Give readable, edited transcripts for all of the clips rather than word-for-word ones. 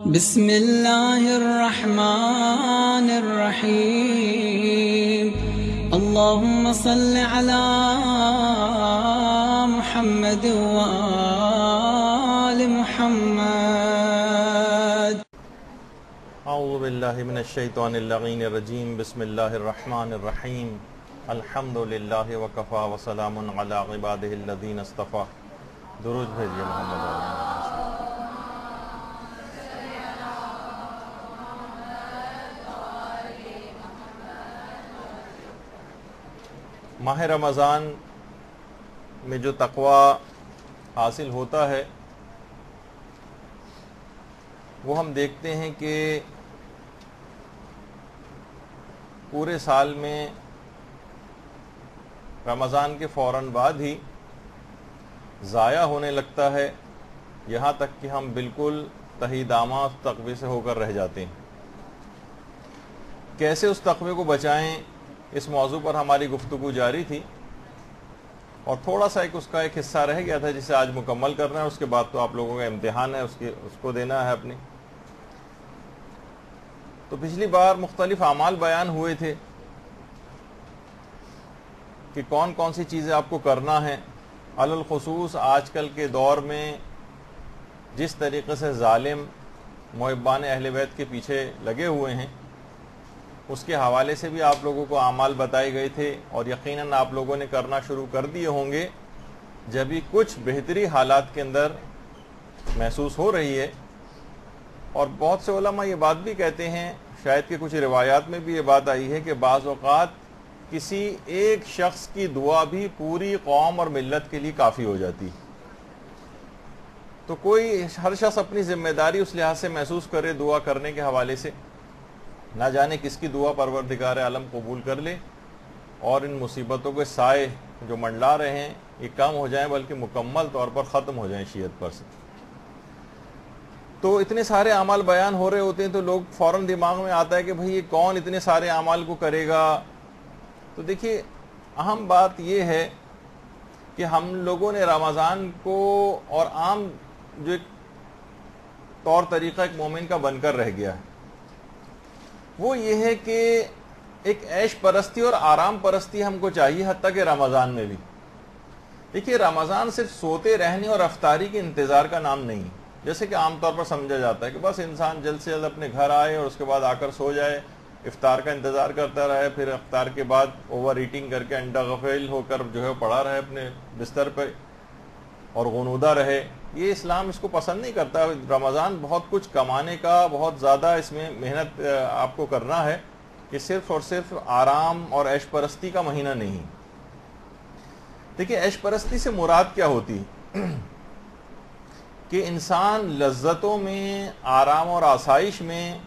بسم الله الرحمن الرحيم اللهم صل على محمد وآل محمد. اعوذ باللہ من الشیطان اللعین الرجیم. بسم اللہ الرحمن الرحیم. الحمد للہ وکفا وسلام علی عبادہ الذین اصطفیٰ. درود بھیجئے محمد علیہ. ماہ رمضان میں جو تقوی حاصل ہوتا ہے وہ ہم دیکھتے ہیں کہ پورے سال میں رمضان کے فوراً بعد ہی ضائع ہونے لگتا ہے، یہاں تک کہ ہم بالکل تہی دامہ تقوی سے ہو کر رہ جاتے ہیں. کیسے اس تقوی کو بچائیں، اس موضوع پر ہماری گفتگو جاری تھی اور تھوڑا سا اس کا ایک حصہ رہ گیا تھا جسے آج مکمل کرنا ہے. اس کے بعد تو آپ لوگوں کا امتحان ہے، اس کو دینا ہے اپنی. تو پچھلی بار مختلف اعمال بیان ہوئے تھے کہ کون کون سی چیزیں آپ کو کرنا ہے. علی الخصوص آج کل کے دور میں جس طریقے سے ظالم محبان اہل بیت کے پیچھے لگے ہوئے ہیں، اس کے حوالے سے بھی آپ لوگوں کو اعمال بتائے گئے تھے اور یقیناً آپ لوگوں نے کرنا شروع کر دیے ہوں گے جبھی کچھ بہتری حالات کے اندر محسوس ہو رہی ہے. اور بہت سے علماء یہ بات بھی کہتے ہیں، شاید کہ کچھ روایات میں بھی یہ بات آئی ہے کہ بعض اوقات کسی ایک شخص کی دعا بھی پوری قوم اور ملت کے لیے کافی ہو جاتی. تو ہر شخص اپنی ذمہ داری اس لحاظ سے محسوس کرے دعا کرنے کے حوالے سے. نہ جانے کس کی دعا پروردگار عالم قبول کر لے اور ان مصیبتوں کے سائے جو منڈلا رہے ہیں یہ کم ہو جائیں بلکہ مکمل طور پر ختم ہو جائیں شیعت پر سے. تو اتنے سارے اعمال بیان ہو رہے ہوتے ہیں تو لوگ فوراً دماغ میں آتا ہے کہ بھئی یہ کون اتنے سارے اعمال کو کرے گا. تو دیکھیے، اہم بات یہ ہے کہ ہم لوگوں نے رمضان کو اور عام جو ایک طور طریقہ ایک مومن کا بن کر رہ گیا ہے وہ یہ ہے کہ ایک عیش پرستی اور آرام پرستی ہم کو چاہیے، حتیٰ کہ رمضان میں بھی. دیکھیے، رمضان صرف سوتے رہنے اور افطاری کے انتظار کا نام نہیں، جیسے کہ عام طور پر سمجھا جاتا ہے کہ بس انسان جلد سے جلد اپنے گھر آئے اور اس کے بعد آ کر سو جائے، افطار کا انتظار کرتا رہے، پھر افطار کے بعد اوور ایٹنگ کر کے انڈا غفیل ہو کر جو ہے پڑا رہے اپنے بستر پہ اور غنودہ رہے. یہ اسلام اس کو پسند نہیں کرتا. رمضان بہت کچھ کمانے کا، بہت زیادہ اس میں محنت آپ کو کرنا ہے. یہ صرف اور صرف آرام اور عیش پرستی کا مہینہ نہیں. دیکھیے، عیش پرستی سے مراد کیا ہوتی کہ انسان لذتوں میں، آرام اور آسائش میں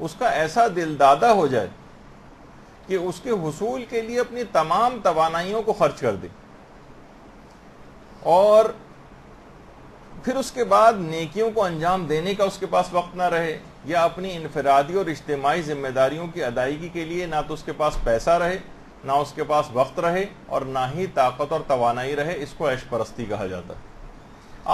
اس کا ایسا دل دادہ ہو جائے کہ اس کے حصول کے لیے اپنی تمام توانائیوں کو خرچ کر دے اور پھر اس کے بعد نیکیوں کو انجام دینے کا اس کے پاس وقت نہ رہے، یا اپنی انفرادی اور اجتماعی ذمہ داریوں کی ادائیگی کے لیے نہ تو اس کے پاس پیسہ رہے، نہ اس کے پاس وقت رہے اور نہ ہی طاقت اور توانائی رہے. اس کو عیش پرستی کہا جاتا ہے.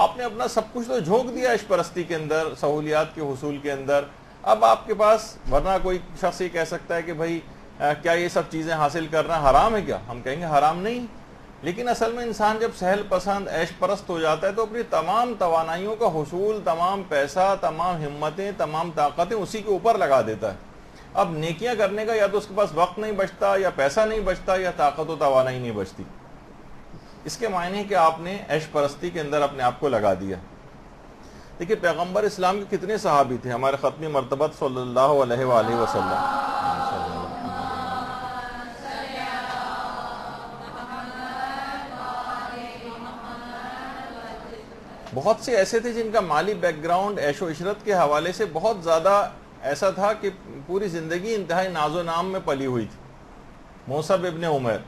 آپ نے اپنا سب کچھ تو جھونک دیا عیش پرستی کے اندر، سہولیات کے حصول کے اندر. اب آپ کے پاس، ورنہ کوئی شخص یہ کہہ سکتا ہے کہ بھائی کیا یہ سب چیزیں حاصل کرنا حرام ہے؟ کیا ہم کہیں گے حرام نہیں، لیکن اصل میں انسان جب سہل پسند عیش پرست ہو جاتا ہے تو اپنی تمام توانائیوں کا حصول، تمام پیسہ، تمام ہمتیں، تمام طاقتیں اسی کے اوپر لگا دیتا ہے. اب نیکیاں کرنے کا یا تو اس کے پاس وقت نہیں بچتا، یا پیسہ نہیں بچتا، یا طاقت و توانائی نہیں بچتی. اس کے معنی کہ آپ نے عیش پرستی کے اندر اپنے آپ کو لگا دیا. دیکھیے، پیغمبر اسلام کے کتنے صحابی تھے، ہمارے ختم مرتبت صلی اللہ علیہ وآلہ وسلم. بہت سے ایسے تھے جن کا مالی بیک گراؤنڈ عیش و عشرت کے حوالے سے بہت زیادہ ایسا تھا کہ پوری زندگی انتہائی ناز و نام میں پلی ہوئی تھی. مصعب ابن عمیر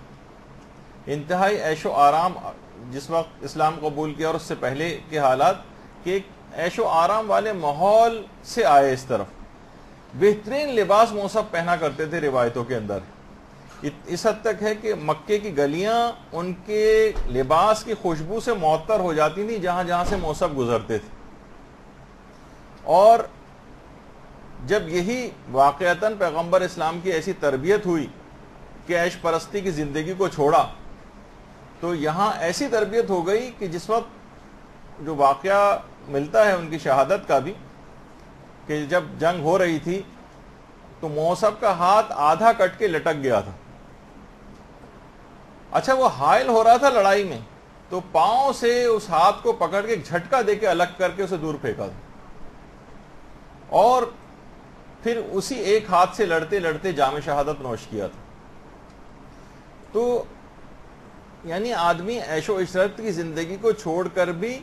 انتہائی عیش و آرام، جس وقت اسلام قبول کیا اور اس سے پہلے کے حالات کہ ایک عیش و آرام والے ماحول سے آئے. اس طرف بہترین لباس مصعب پہنا کرتے تھے روایتوں کے اندر. اس حد تک ہے کہ مکے کی گلیاں ان کے لباس کی خوشبو سے معطر ہو جاتی تھیں جہاں جہاں سے مصعب گزرتے تھے. اور جب یہی واقعتاً پیغمبر اسلام کی ایسی تربیت ہوئی کہ عیش پرستی کی زندگی کو چھوڑا، تو یہاں ایسی تربیت ہو گئی کہ جس وقت جو واقعہ ملتا ہے ان کی شہادت کا بھی، کہ جب جنگ ہو رہی تھی تو موصب کا ہاتھ آدھا کٹ کے لٹک گیا تھا. اچھا وہ حائل ہو رہا تھا لڑائی میں، تو پاؤں سے اس ہاتھ کو پکڑ کے جھٹکا دے کے الگ کر کے اسے دور پھینکا تھا، اور پھر اسی ایک ہاتھ سے لڑتے لڑتے جام شہادت نوش کیا تھا. تو یعنی آدمی عیش و عشرت کی زندگی کو چھوڑ کر بھی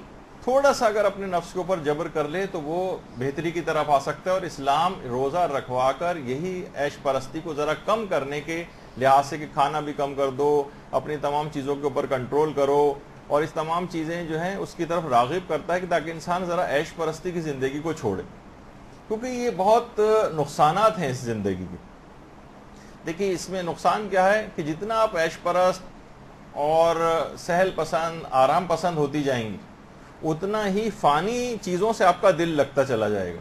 تھوڑا سا اگر اپنے نفس کے اوپر جبر کر لے تو وہ بہتری کی طرف آ سکتا ہے. اور اسلام روزہ رکھوا کر یہی عیش پرستی کو ذرا کم کرنے کے لحاظ سے کہ کھانا بھی کم کر دو، اپنی تمام چیزوں کے اوپر کنٹرول کرو، اور اس تمام چیزیں جو ہیں اس کی طرف راغب کرتا ہے کہ تاکہ انسان ذرا عیش پرستی کی زندگی کو چھوڑے، کیونکہ یہ بہت نقصانات ہیں اس زندگی کے. دیکھیے اس میں نقصان کیا ہے کہ جتنا آپ عیش پرست اور سہل پسند، آرام پسند ہوتی جائیں گی، اتنا ہی فانی چیزوں سے آپ کا دل لگتا چلا جائے گا،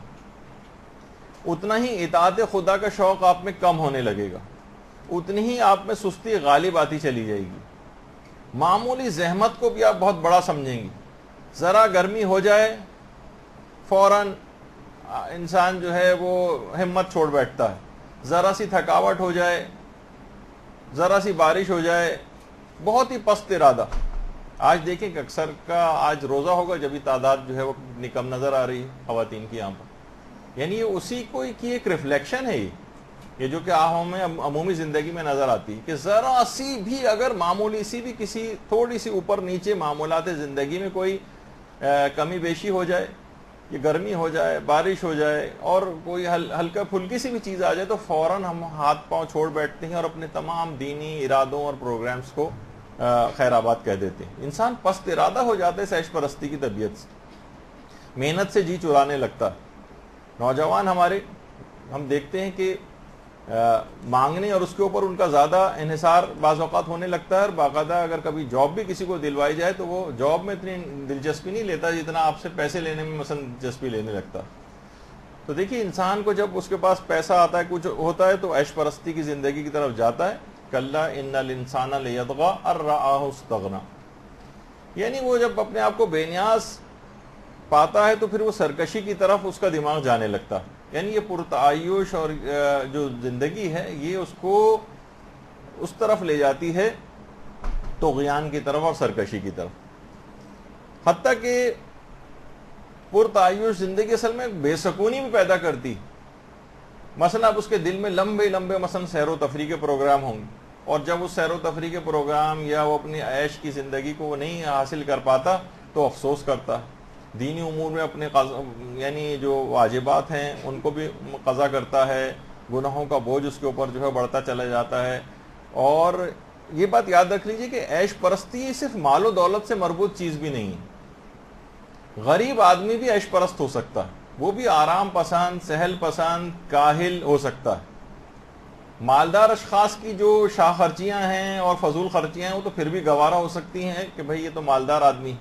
اتنا ہی اطاعت خدا کا شوق آپ میں کم ہونے لگے گا، اتنی ہی آپ میں سستی غالب آتی چلی جائے گی. معمولی زحمت کو بھی آپ بہت بڑا سمجھیں گی. ذرا گرمی ہو جائے فوراً انسان جو ہے وہ ہمت چھوڑ بیٹھتا ہے، ذرا سی تھکاوٹ ہو جائے، ذرا سی بارش ہو جائے، بہت ہی پست ارادہ. آج دیکھیں کہ اکثر کا آج روزہ ہوگا جبھی تعداد جو ہے وہ کم نظر آ رہی ہے خواتین کی یہاں پر. یعنی یہ اسی کو کی ایک ریفلیکشن ہے یہ جو کہ ہمیں عمومی زندگی میں نظر آتی ہے کہ ذرا سی بھی اگر معمولی سی بھی کسی تھوڑی سی اوپر نیچے معمولات زندگی میں کوئی کمی بیشی ہو جائے، یہ گرمی ہو جائے، بارش ہو جائے، اور کوئی ہلکا پھلکی سی بھی چیز آ جائے تو فوراً ہم ہاتھ پاؤں چھوڑ بیٹھتے ہیں اور اپنے تمام دینی ارادوں اور پروگرامز کو خیر آباد کہہ دیتے ہیں. انسان پست ارادہ ہو جاتا ہے عیش پرستی کی طبیعت سے، محنت سے جی چرانے لگتا ہے. نوجوان ہمارے ہم دیکھتے ہیں کہ مانگنے اور اس کے اوپر ان کا زیادہ انحصار بعض اوقات ہونے لگتا ہے، اور باقاعدہ اگر کبھی جاب بھی کسی کو دلوائی جائے تو وہ جاب میں اتنی دلچسپی نہیں لیتا جتنا آپ سے پیسے لینے میں مثلا دلچسپی لینے لگتا. تو دیکھیے انسان کو جب اس کے پاس پیسہ آتا ہے، کچھ ہوتا ہے، تو عیش پرستی کی زندگی کی طرف جاتا ہے. کلا ان الانسان لیطغی ان رآہ استغنی، یعنی وہ جب اپنے آپ کو بے نیاز پاتا ہے تو پھر وہ سرکشی کی طرف اس کا دماغ جانے لگتا ہے. یعنی یہ پرتعیش اور جو زندگی ہے یہ اس کو اس طرف لے جاتی ہے، طغیان کی طرف اور سرکشی کی طرف. حتیٰ کہ پرتعیش زندگی اصل میں بے سکونی بھی پیدا کرتی. مثلا اب اس کے دل میں لمبے لمبے مثلا سیر و تفریح کے پروگرام ہوں گے، اور جب اس سیر و تفریح کے پروگرام یا وہ اپنی عیش کی زندگی کو وہ نہیں حاصل کر پاتا تو افسوس کرتا ہے. دینی امور میں اپنے یعنی جو واجبات ہیں ان کو بھی قضا کرتا ہے، گناہوں کا بوجھ اس کے اوپر جو ہے بڑھتا چلا جاتا ہے. اور یہ بات یاد رکھ لیجئے کہ عیش پرستی صرف مال و دولت سے مربوط چیز بھی نہیں ہے. غریب آدمی بھی عیش پرست ہو سکتا ہے، وہ بھی آرام پسند، سہل پسند، کاہل ہو سکتا ہے. مالدار اشخاص کی جو شاہ خرچیاں ہیں اور فضول خرچیاں ہیں وہ تو پھر بھی گوارا ہو سکتی ہیں کہ بھئی یہ تو مالدار آدمی.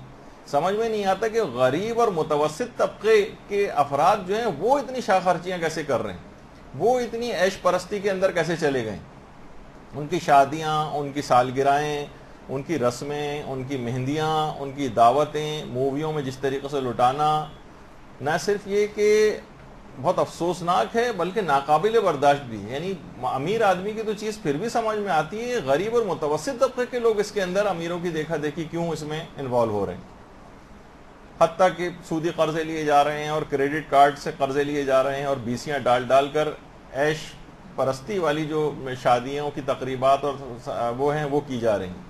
سمجھ میں نہیں آتا کہ غریب اور متوسط طبقے کے افراد جو ہیں وہ اتنی شاہ خرچیاں کیسے کر رہے ہیں، وہ اتنی عیش پرستی کے اندر کیسے چلے گئے. ان کی شادیاں، ان کی سالگرہیں، ان کی رسمیں، ان کی مہندیاں، ان کی دعوتیں موویوں میں جس طریقے سے لٹانا، نہ صرف یہ کہ بہت افسوسناک ہے بلکہ ناقابل برداشت بھی. یعنی امیر آدمی کی تو چیز پھر بھی سمجھ میں آتی ہے، غریب اور متوسط طبقے کے لوگ اس کے اندر امیروں کی دیکھا دیکھی کیوں اس میں انوالو ہو رہے ہیں. حتیٰ کہ سودی قرضے لیے جا رہے ہیں اور کریڈٹ کارڈ سے قرضے لیے جا رہے ہیں اور بیسیاں ڈال ڈال کر عیش پرستی والی جو شادیوں کی تقریبات اور وہ ہیں وہ کی جا رہی ہیں.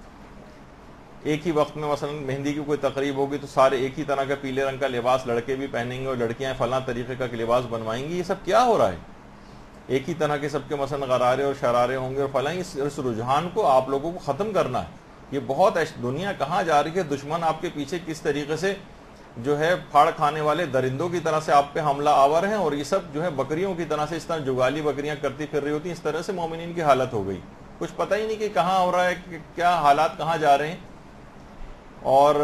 ایک ہی وقت میں مثلا مہندی کی کوئی تقریب ہوگی تو سارے ایک ہی طرح کا پیلے رنگ کا لباس لڑکے بھی پہنیں گے اور لڑکیاں فلاں طریقے کا لباس بنوائیں گی. یہ سب کیا ہو رہا ہے؟ ایک ہی طرح کے سب کے مثلا غرارے اور شرارے ہوں گے اور فلاں. اس رجحان کو آپ لوگوں کو ختم کرنا ہے. یہ بہت دنیا کہاں جا رہی ہے، دشمن آپ کے پیچھے کس طریقے سے جو ہے پھاڑ کھانے والے درندوں کی طرح سے آپ پہ حملہ آور ہیں، اور یہ سب جو ہے بکریوں کی طرح سے اس طرح جگالی بکریاں کرتی پھر رہی ہوتی ہیں. اس طرح سے مومنین کی حالت ہو گئی. کچھ پتہ ہی نہیں کہ کہاں ہو رہا ہے، کہ کیا حالات کہاں جا رہے ہیں، اور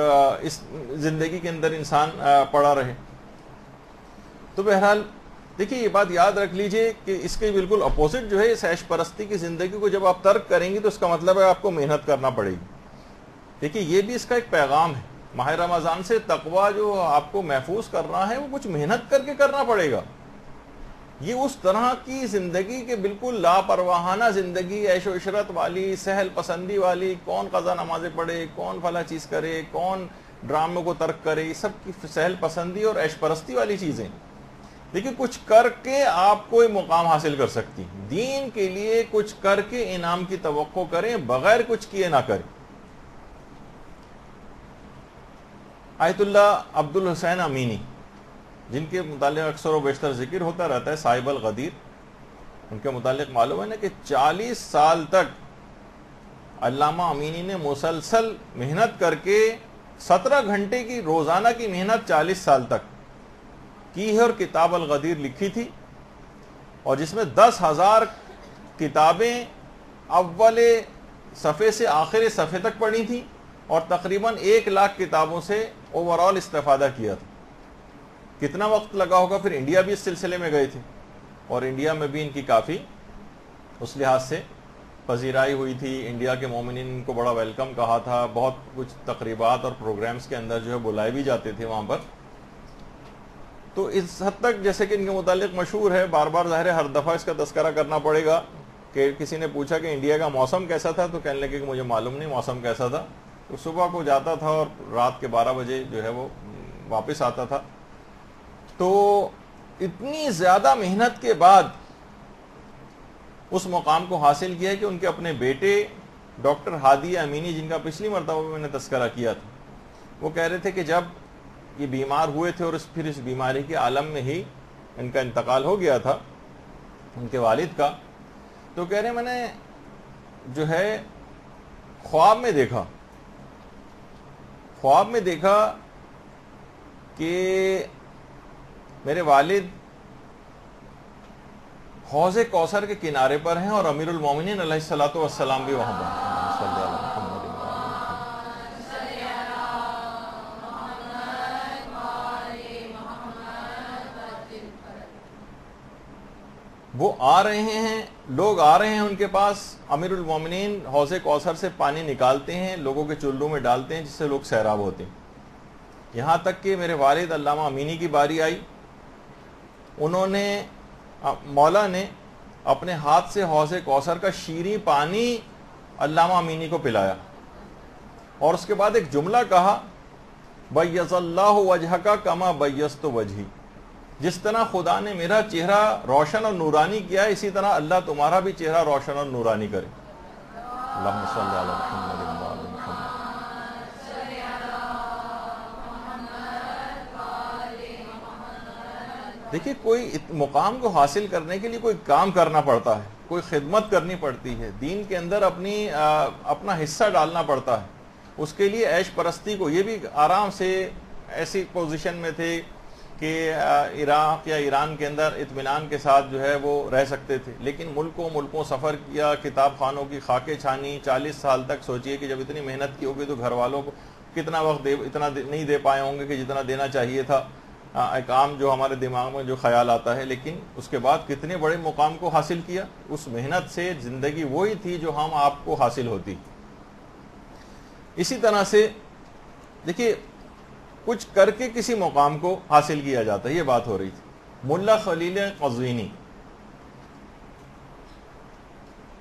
اس زندگی کے اندر انسان پڑا رہے. تو بہرحال دیکھیے یہ بات یاد رکھ لیجئے کہ اس کے بالکل اپوزٹ جو ہے اس عیش پرستی کی زندگی کو جب آپ ترک کریں گی تو اس کا مطلب ہے آپ کو محنت کرنا پڑے گی. دیکھیے یہ بھی اس کا ایک پیغام ہے. ماہ رمضان سے تقویٰ جو آپ کو محفوظ کرنا ہے وہ کچھ محنت کر کے کرنا پڑے گا. یہ اس طرح کی زندگی کے بالکل لاپرواہانہ زندگی، عیش و عشرت والی، سہل پسندی والی، کون قضا نمازیں پڑھے، کون فلاں چیز کرے، کون ڈراموں کو ترک کرے، یہ سب کی سہل پسندی اور عیش پرستی والی چیزیں دیکھیں کچھ کر کے آپ کوئی مقام حاصل کر سکتی. دین کے لیے کچھ کر کے انعام کی توقع کریں، بغیر کچھ کیے نہ کریں. آیت اللہ عبد الحسین امینی جن کے متعلق اکثر و بیشتر ذکر ہوتا رہتا ہے، صاحب الغدیر، ان کے متعلق معلوم ہے نا کہ 40 سال تک علامہ امینی نے مسلسل محنت کر کے 17 گھنٹے کی روزانہ کی محنت 40 سال تک کی ہے اور کتاب الغدیر لکھی تھی، اور جس میں 10,000 کتابیں اول صفحے سے آخر صفحے تک پڑھی تھیں اور تقریباً 1 لاکھ کتابوں سے اوورال استفادہ کیا تھا. کتنا وقت لگا ہوگا. پھر انڈیا بھی اس سلسلے میں گئے تھے اور انڈیا میں بھی ان کی کافی اس لحاظ سے پذیرائی ہوئی تھی. انڈیا کے مومنین ان کو بڑا ویلکم کہا تھا. بہت کچھ تقریبات اور پروگرامز کے اندر جو ہے بلائے بھی جاتے تھے وہاں پر. تو اس حد تک جیسے کہ ان کے متعلق مشہور ہے، بار بار ظاہر ہے ہر دفعہ اس کا تذکرہ کرنا پڑے گا کہ کسی نے پوچھا کہ انڈیا کا موسم کیسا تھا تو کہنے لگے کہ مجھے معلوم نہیں موسم کیسا تھا. تو صبح کو جاتا تھا اور رات کے 12 بجے جو ہے وہ واپس آتا تھا. تو اتنی زیادہ محنت کے بعد اس مقام کو حاصل کیا کہ ان کے اپنے بیٹے ڈاکٹر ہادی امینی، جن کا پچھلی مرتبہ میں نے تذکرہ کیا تھا، وہ کہہ رہے تھے کہ جب یہ بیمار ہوئے تھے اور پھر اس بیماری کے عالم میں ہی ان کا انتقال ہو گیا تھا ان کے والد کا، تو کہہ رہے میں نے جو ہے خواب میں دیکھا کہ میرے والد حوض کوثر کے کنارے پر ہیں اور امیر المومنین علیہ الصلوۃ والسلام بھی وہاں پر. وہ آ رہے ہیں، لوگ آ رہے ہیں ان کے پاس. امیر المومنین حوض کوثر سے پانی نکالتے ہیں، لوگوں کے چلوں میں ڈالتے ہیں جس سے لوگ سیراب ہوتے ہیں. یہاں تک کہ میرے والد علامہ امینی کی باری آئی. انہوں نے مولا نے اپنے ہاتھ سے حوض کوثر کا شیریں پانی علامہ امینی کو پلایا اور اس کے بعد ایک جملہ کہا، بیض اللہ وجہک کما بیضت وجہی. جس طرح خدا نے میرا چہرہ روشن اور نورانی کیا ہے، اسی طرح اللہ تمہارا بھی چہرہ روشن اور نورانی کرے. اللہم صلی علی محمد و آل محمد. دیکھیے کوئی مقام کو حاصل کرنے کے لیے کوئی کام کرنا پڑتا ہے، کوئی خدمت کرنی پڑتی ہے، دین کے اندر اپنا حصہ ڈالنا پڑتا ہے. اس کے لیے عیش پرستی کو، یہ بھی آرام سے ایسی پوزیشن میں تھے کہ عراق یا ایران کے اندر اطمینان کے ساتھ جو ہے وہ رہ سکتے تھے، لیکن ملکوں سفر کیا، کتاب خانوں کی خاکیں چھانی. 40 سال تک سوچئے کہ جب اتنی محنت کی ہوگی تو گھر والوں کو کتنا وقت اتنا نہیں دے پائے ہوں گے کہ جتنا دینا چاہیے تھا. ایک عام جو ہمارے دماغ میں جو خیال آتا ہے، لیکن اس کے بعد کتنے بڑے مقام کو حاصل کیا. اس محنت سے زندگی وہی تھی جو ہم آپ کو حاصل ہوتی. اسی طرح سے دیکھیے کچھ کر کے کسی مقام کو حاصل کیا جاتا ہے، یہ بات ہو رہی تھی. ملا خلیل قزوینی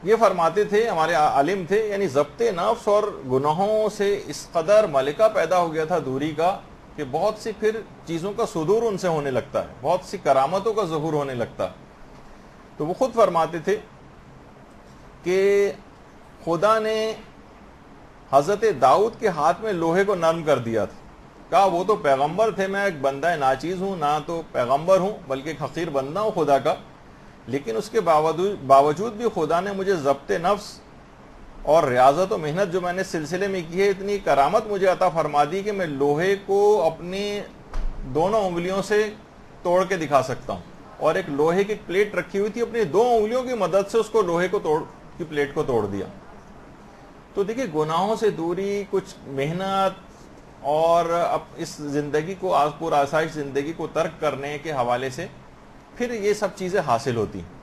یہ فرماتے تھے، ہمارے عالم تھے، یعنی ضبط نفس اور گناہوں سے اس قدر ملکہ پیدا ہو گیا تھا دوری کا کہ بہت سی پھر چیزوں کا صدور ان سے ہونے لگتا ہے، بہت سی کرامتوں کا ظہور ہونے لگتا ہے. تو وہ خود فرماتے تھے کہ خدا نے حضرت داؤد کے ہاتھ میں لوہے کو نرم کر دیا تھا. کہا وہ تو پیغمبر تھے، میں ایک بندہ ناچیز ہوں، نہ تو پیغمبر ہوں بلکہ ایک حقیر بندہ ہوں خدا کا، لیکن اس کے باوجود بھی خدا نے مجھے ضبط نفس اور ریاضت و محنت جو میں نے سلسلے میں کی ہے، اتنی کرامت مجھے عطا فرما دی کہ میں لوہے کو اپنی دونوں انگلیوں سے توڑ کے دکھا سکتا ہوں. اور ایک لوہے کی پلیٹ رکھی ہوئی تھی، اپنی 2 انگلیوں کی مدد سے اس کو لوہے کی پلیٹ کو توڑ دیا. تو دیکھیں گناہوں سے دوری، کچھ محنت، اور اب اس زندگی کو پر آسائش زندگی کو ترک کرنے کے حوالے سے پھر یہ سب چیزیں حاصل ہوتی ہیں۔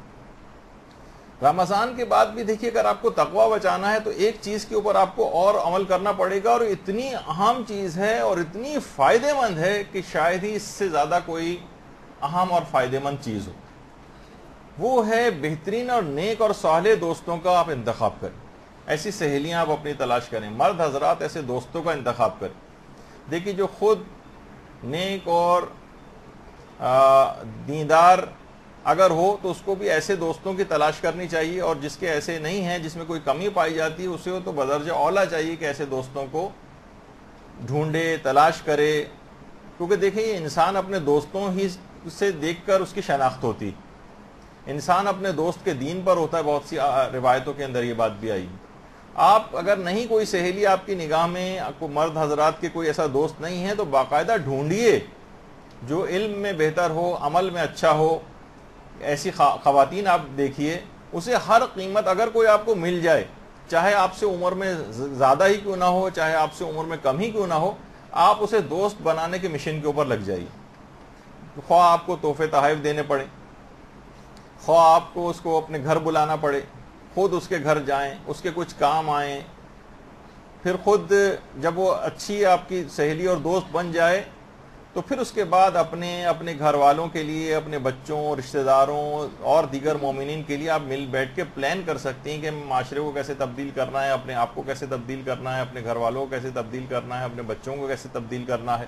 رمضان کے بعد بھی دیکھیے اگر آپ کو تقوی بچانا ہے تو ایک چیز کے اوپر آپ کو اور عمل کرنا پڑے گا، اور اتنی اہم چیز ہے اور اتنی فائدہ مند ہے کہ شاید ہی اس سے زیادہ کوئی اہم اور فائدہ مند چیز ہو، وہ ہے بہترین اور نیک اور صالح دوستوں کا آپ انتخاب کریں۔ ایسی سہیلیاں آپ اپنی تلاش کریں، مرد حضرات ایسے دوستوں کا انتخاب کریں۔ دیکھیے جو خود نیک اور دیندار اگر ہو تو اس کو بھی ایسے دوستوں کی تلاش کرنی چاہیے، اور جس کے ایسے نہیں ہیں، جس میں کوئی کمی پائی جاتی ہے، اسے تو بدرجہ اولا چاہیے کہ ایسے دوستوں کو ڈھونڈے، تلاش کرے، کیونکہ دیکھیں یہ انسان اپنے دوستوں ہی سے دیکھ کر اس کی شناخت ہوتی، انسان اپنے دوست کے دین پر ہوتا ہے۔ بہت سی روایتوں کے اندر یہ بات بھی آئی۔ آپ اگر نہیں کوئی سہیلی آپ کی نگاہ میں، آپ کو مرد حضرات کے کوئی ایسا دوست نہیں ہے، تو باقاعدہ ڈھونڈیے جو علم میں بہتر ہو، عمل میں اچھا ہو۔ ایسی خواتین آپ دیکھیے، اسے ہر قیمت اگر کوئی آپ کو مل جائے، چاہے آپ سے عمر میں زیادہ ہی کیوں نہ ہو، چاہے آپ سے عمر میں کم ہی کیوں نہ ہو، آپ اسے دوست بنانے کے مشن کے اوپر لگ جائیے۔ خواہ آپ کو تحفے تحائف دینے پڑے، خواہ آپ کو اس کو اپنے گھر بلانا پڑے، خود اس کے گھر جائیں، اس کے کچھ کام آئیں، پھر خود جب وہ اچھی آپ کی سہیلی اور دوست بن جائے تو پھر اس کے بعد اپنے گھر والوں کے لیے، اپنے بچوں، رشتہ داروں اور دیگر مومنین کے لیے آپ مل بیٹھ کے پلان کر سکتے ہیں کہ معاشرے کو کیسے تبدیل کرنا ہے، اپنے آپ کو کیسے تبدیل کرنا ہے، اپنے گھر والوں کو کیسے تبدیل کرنا ہے، اپنے بچوں کو کیسے تبدیل کرنا ہے۔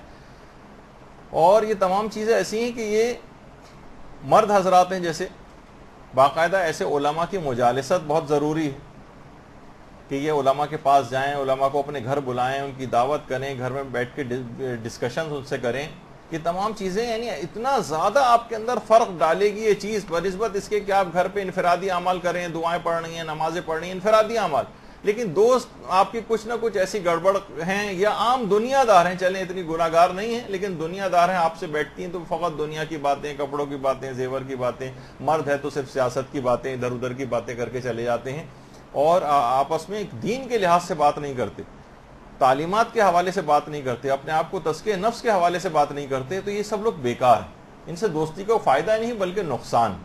اور یہ تمام چیزیں ایسی ہیں کہ یہ مرد حضرات ہیں جیسے باقاعدہ ایسے علماء کی مجالست بہت ضروری ہے کہ یہ علماء کے پاس جائیں، علماء کو اپنے گھر بلائیں، ان کی دعوت کریں، گھر میں بیٹھ کے ڈسکشنز ان سے کریں۔ یہ تمام چیزیں یعنی اتنا زیادہ آپ کے اندر فرق ڈالے گی یہ چیز بنسبت اس کے کہ آپ گھر پہ انفرادی اعمال کریں، دعائیں پڑھنی ہیں، نمازیں پڑھنی ہیں، انفرادی اعمال، لیکن دوست آپ کی کچھ نہ کچھ ایسی گڑبڑ ہیں یا عام دنیا دار ہیں، چلیں اتنی گناہ گار نہیں ہیں لیکن دنیا دار ہیں، آپ سے بیٹھتی ہیں تو فقط دنیا کی باتیں، کپڑوں کی باتیں، زیور کی باتیں، مرد ہے تو صرف سیاست کی باتیں، ادھر ادھر کی باتیں کر کے چلے جاتے ہیں، اور آپس میں دین کے لحاظ سے بات نہیں کرتے، تعلیمات کے حوالے سے بات نہیں کرتے، اپنے آپ کو تزکیہ نفس کے حوالے سے بات نہیں کرتے، تو یہ سب لوگ بیکار ہیں، ان سے دوستی کو فائدہ نہیں بلکہ نقصان۔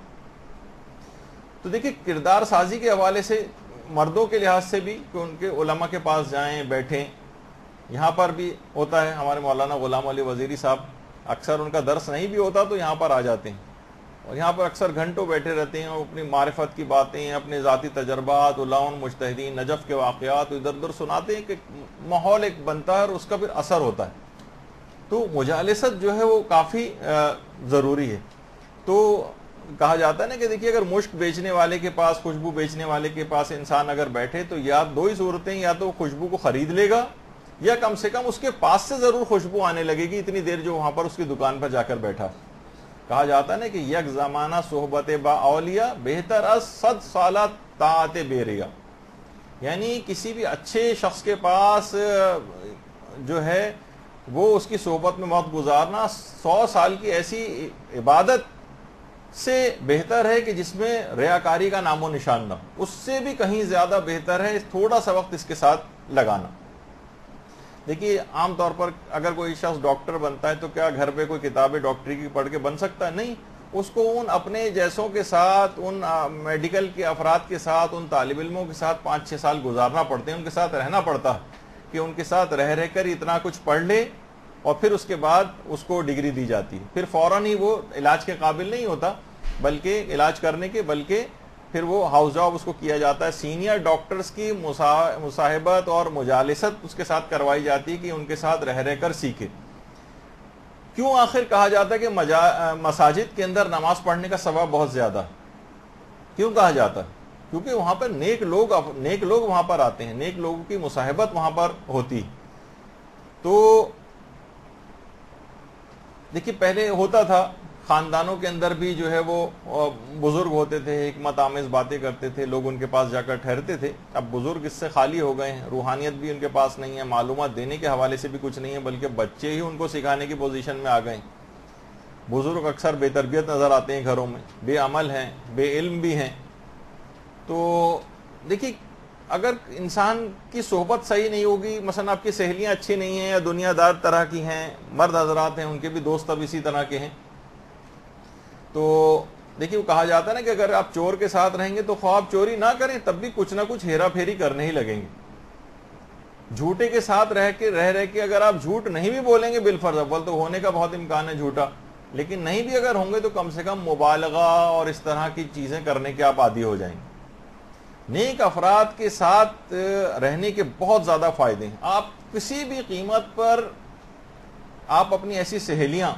تو دیکھیں کردار سازی کے حوالے سے مردوں کے لحاظ سے بھی کہ ان کے علماء کے پاس جائیں، بیٹھیں، یہاں پر بھی ہوتا ہے، ہمارے مولانا غلام علی وزیری صاحب اکثر ان کا درس نہیں بھی ہوتا تو یہاں پر آ جاتے ہیں، اور یہاں پر اکثر گھنٹوں بیٹھے رہتے ہیں، اور اپنی معرفت کی باتیں، اپنے ذاتی تجربات، علماء مجتہدین نجف کے واقعات ادھر ادھر سناتے ہیں کہ ماحول ایک بنتا ہے اور اس کا پھر اثر ہوتا ہے۔ تو مجالست جو ہے وہ کافی ضروری ہے۔ تو کہا جاتا ہے نا کہ دیکھیے اگر مشک بیچنے والے کے پاس، خوشبو بیچنے والے کے پاس انسان اگر بیٹھے تو یا دو ہی صورتیں، یا تو خوشبو کو خرید لے گا یا کم سے کم اس کے پاس سے ضرور خوشبو آنے لگے گی اتنی دیر جو وہاں پر اس کی دکان پر جا کر بیٹھا۔ کہا جاتا ہے نا کہ یک زمانہ صحبت با اولیاء بہتر از 100 سالہ طاعت بیریا، یعنی کسی بھی اچھے شخص کے پاس جو ہے وہ اس کی صحبت میں وقت گزارنا 100 سال کی ایسی عبادت سے بہتر ہے کہ جس میں ریاکاری کا نام و نشان نہ ہو، اس سے بھی کہیں زیادہ بہتر ہے تھوڑا سا وقت اس کے ساتھ لگانا۔ دیکھیے عام طور پر اگر کوئی شخص ڈاکٹر بنتا ہے تو کیا گھر پہ کوئی کتابیں ڈاکٹری کی پڑھ کے بن سکتا ہے؟ نہیں، اس کو ان اپنے جیسوں کے ساتھ، ان میڈیکل کے افراد کے ساتھ، ان طالب علموں کے ساتھ 5-6 سال گزارنا پڑتے ہیں، ان کے ساتھ رہنا پڑتا ہے کہ ان کے ساتھ رہ کر اتنا کچھ پڑھ لے، اور پھر اس کے بعد اس کو ڈگری دی جاتی ہے، پھر فوراً ہی وہ علاج کے قابل نہیں ہوتا، بلکہ علاج کرنے کے، بلکہ پھر وہ ہاؤس جاب اس کو کیا جاتا ہے، سینئر ڈاکٹرز کی مصاحبت اور مجالست اس کے ساتھ کروائی جاتی ہے کہ ان کے ساتھ رہ کر سیکھے۔ کیوں آخر کہا جاتا ہے کہ مساجد کے اندر نماز پڑھنے کا ثواب بہت زیادہ ہے؟ کیوں کہا جاتا ہے؟ کیونکہ وہاں پر نیک لوگ وہاں پر آتے ہیں، نیک لوگوں کی مصاحبت وہاں پر ہوتی۔ تو دیکھیے پہلے ہوتا تھا خاندانوں کے اندر بھی جو ہے وہ بزرگ ہوتے تھے، حکمت آمیز باتیں کرتے تھے، لوگ ان کے پاس جا کر ٹھہرتے تھے۔ اب بزرگ اس سے خالی ہو گئے ہیں، روحانیت بھی ان کے پاس نہیں ہے، معلومات دینے کے حوالے سے بھی کچھ نہیں ہے، بلکہ بچے ہی ان کو سکھانے کی پوزیشن میں آ گئے ہیں۔ بزرگ اکثر بے تربیت نظر آتے ہیں گھروں میں، بے عمل ہیں، بے علم بھی ہیں۔ تو دیکھیے اگر انسان کی صحبت صحیح نہیں ہوگی، مثلا آپ کی سہیلیاں اچھی نہیں ہیں یا دنیا دار طرح کی ہیں، مرد حضرات ہیں ان کے بھی دوست اب اسی طرح کے ہیں، تو دیکھیے وہ کہا جاتا ہے نا کہ اگر آپ چور کے ساتھ رہیں گے تو خواہ آپ چوری نہ کریں تب بھی کچھ نہ کچھ ہیرا پھیری کرنے ہی لگیں گے. جھوٹے کے ساتھ رہ کے اگر آپ جھوٹ نہیں بھی بولیں گے بالفرض، اول تو ہونے کا بہت امکان ہے جھوٹا، لیکن نہیں بھی اگر ہوں گے تو کم سے کم مبالغہ اور اس طرح کی چیزیں کرنے کے آپ عادی ہو جائیں گے. نیک افراد کے ساتھ رہنے کے بہت زیادہ فائدے ہیں. آپ کسی بھی قیمت پر آپ اپنی ایسی سہیلیاں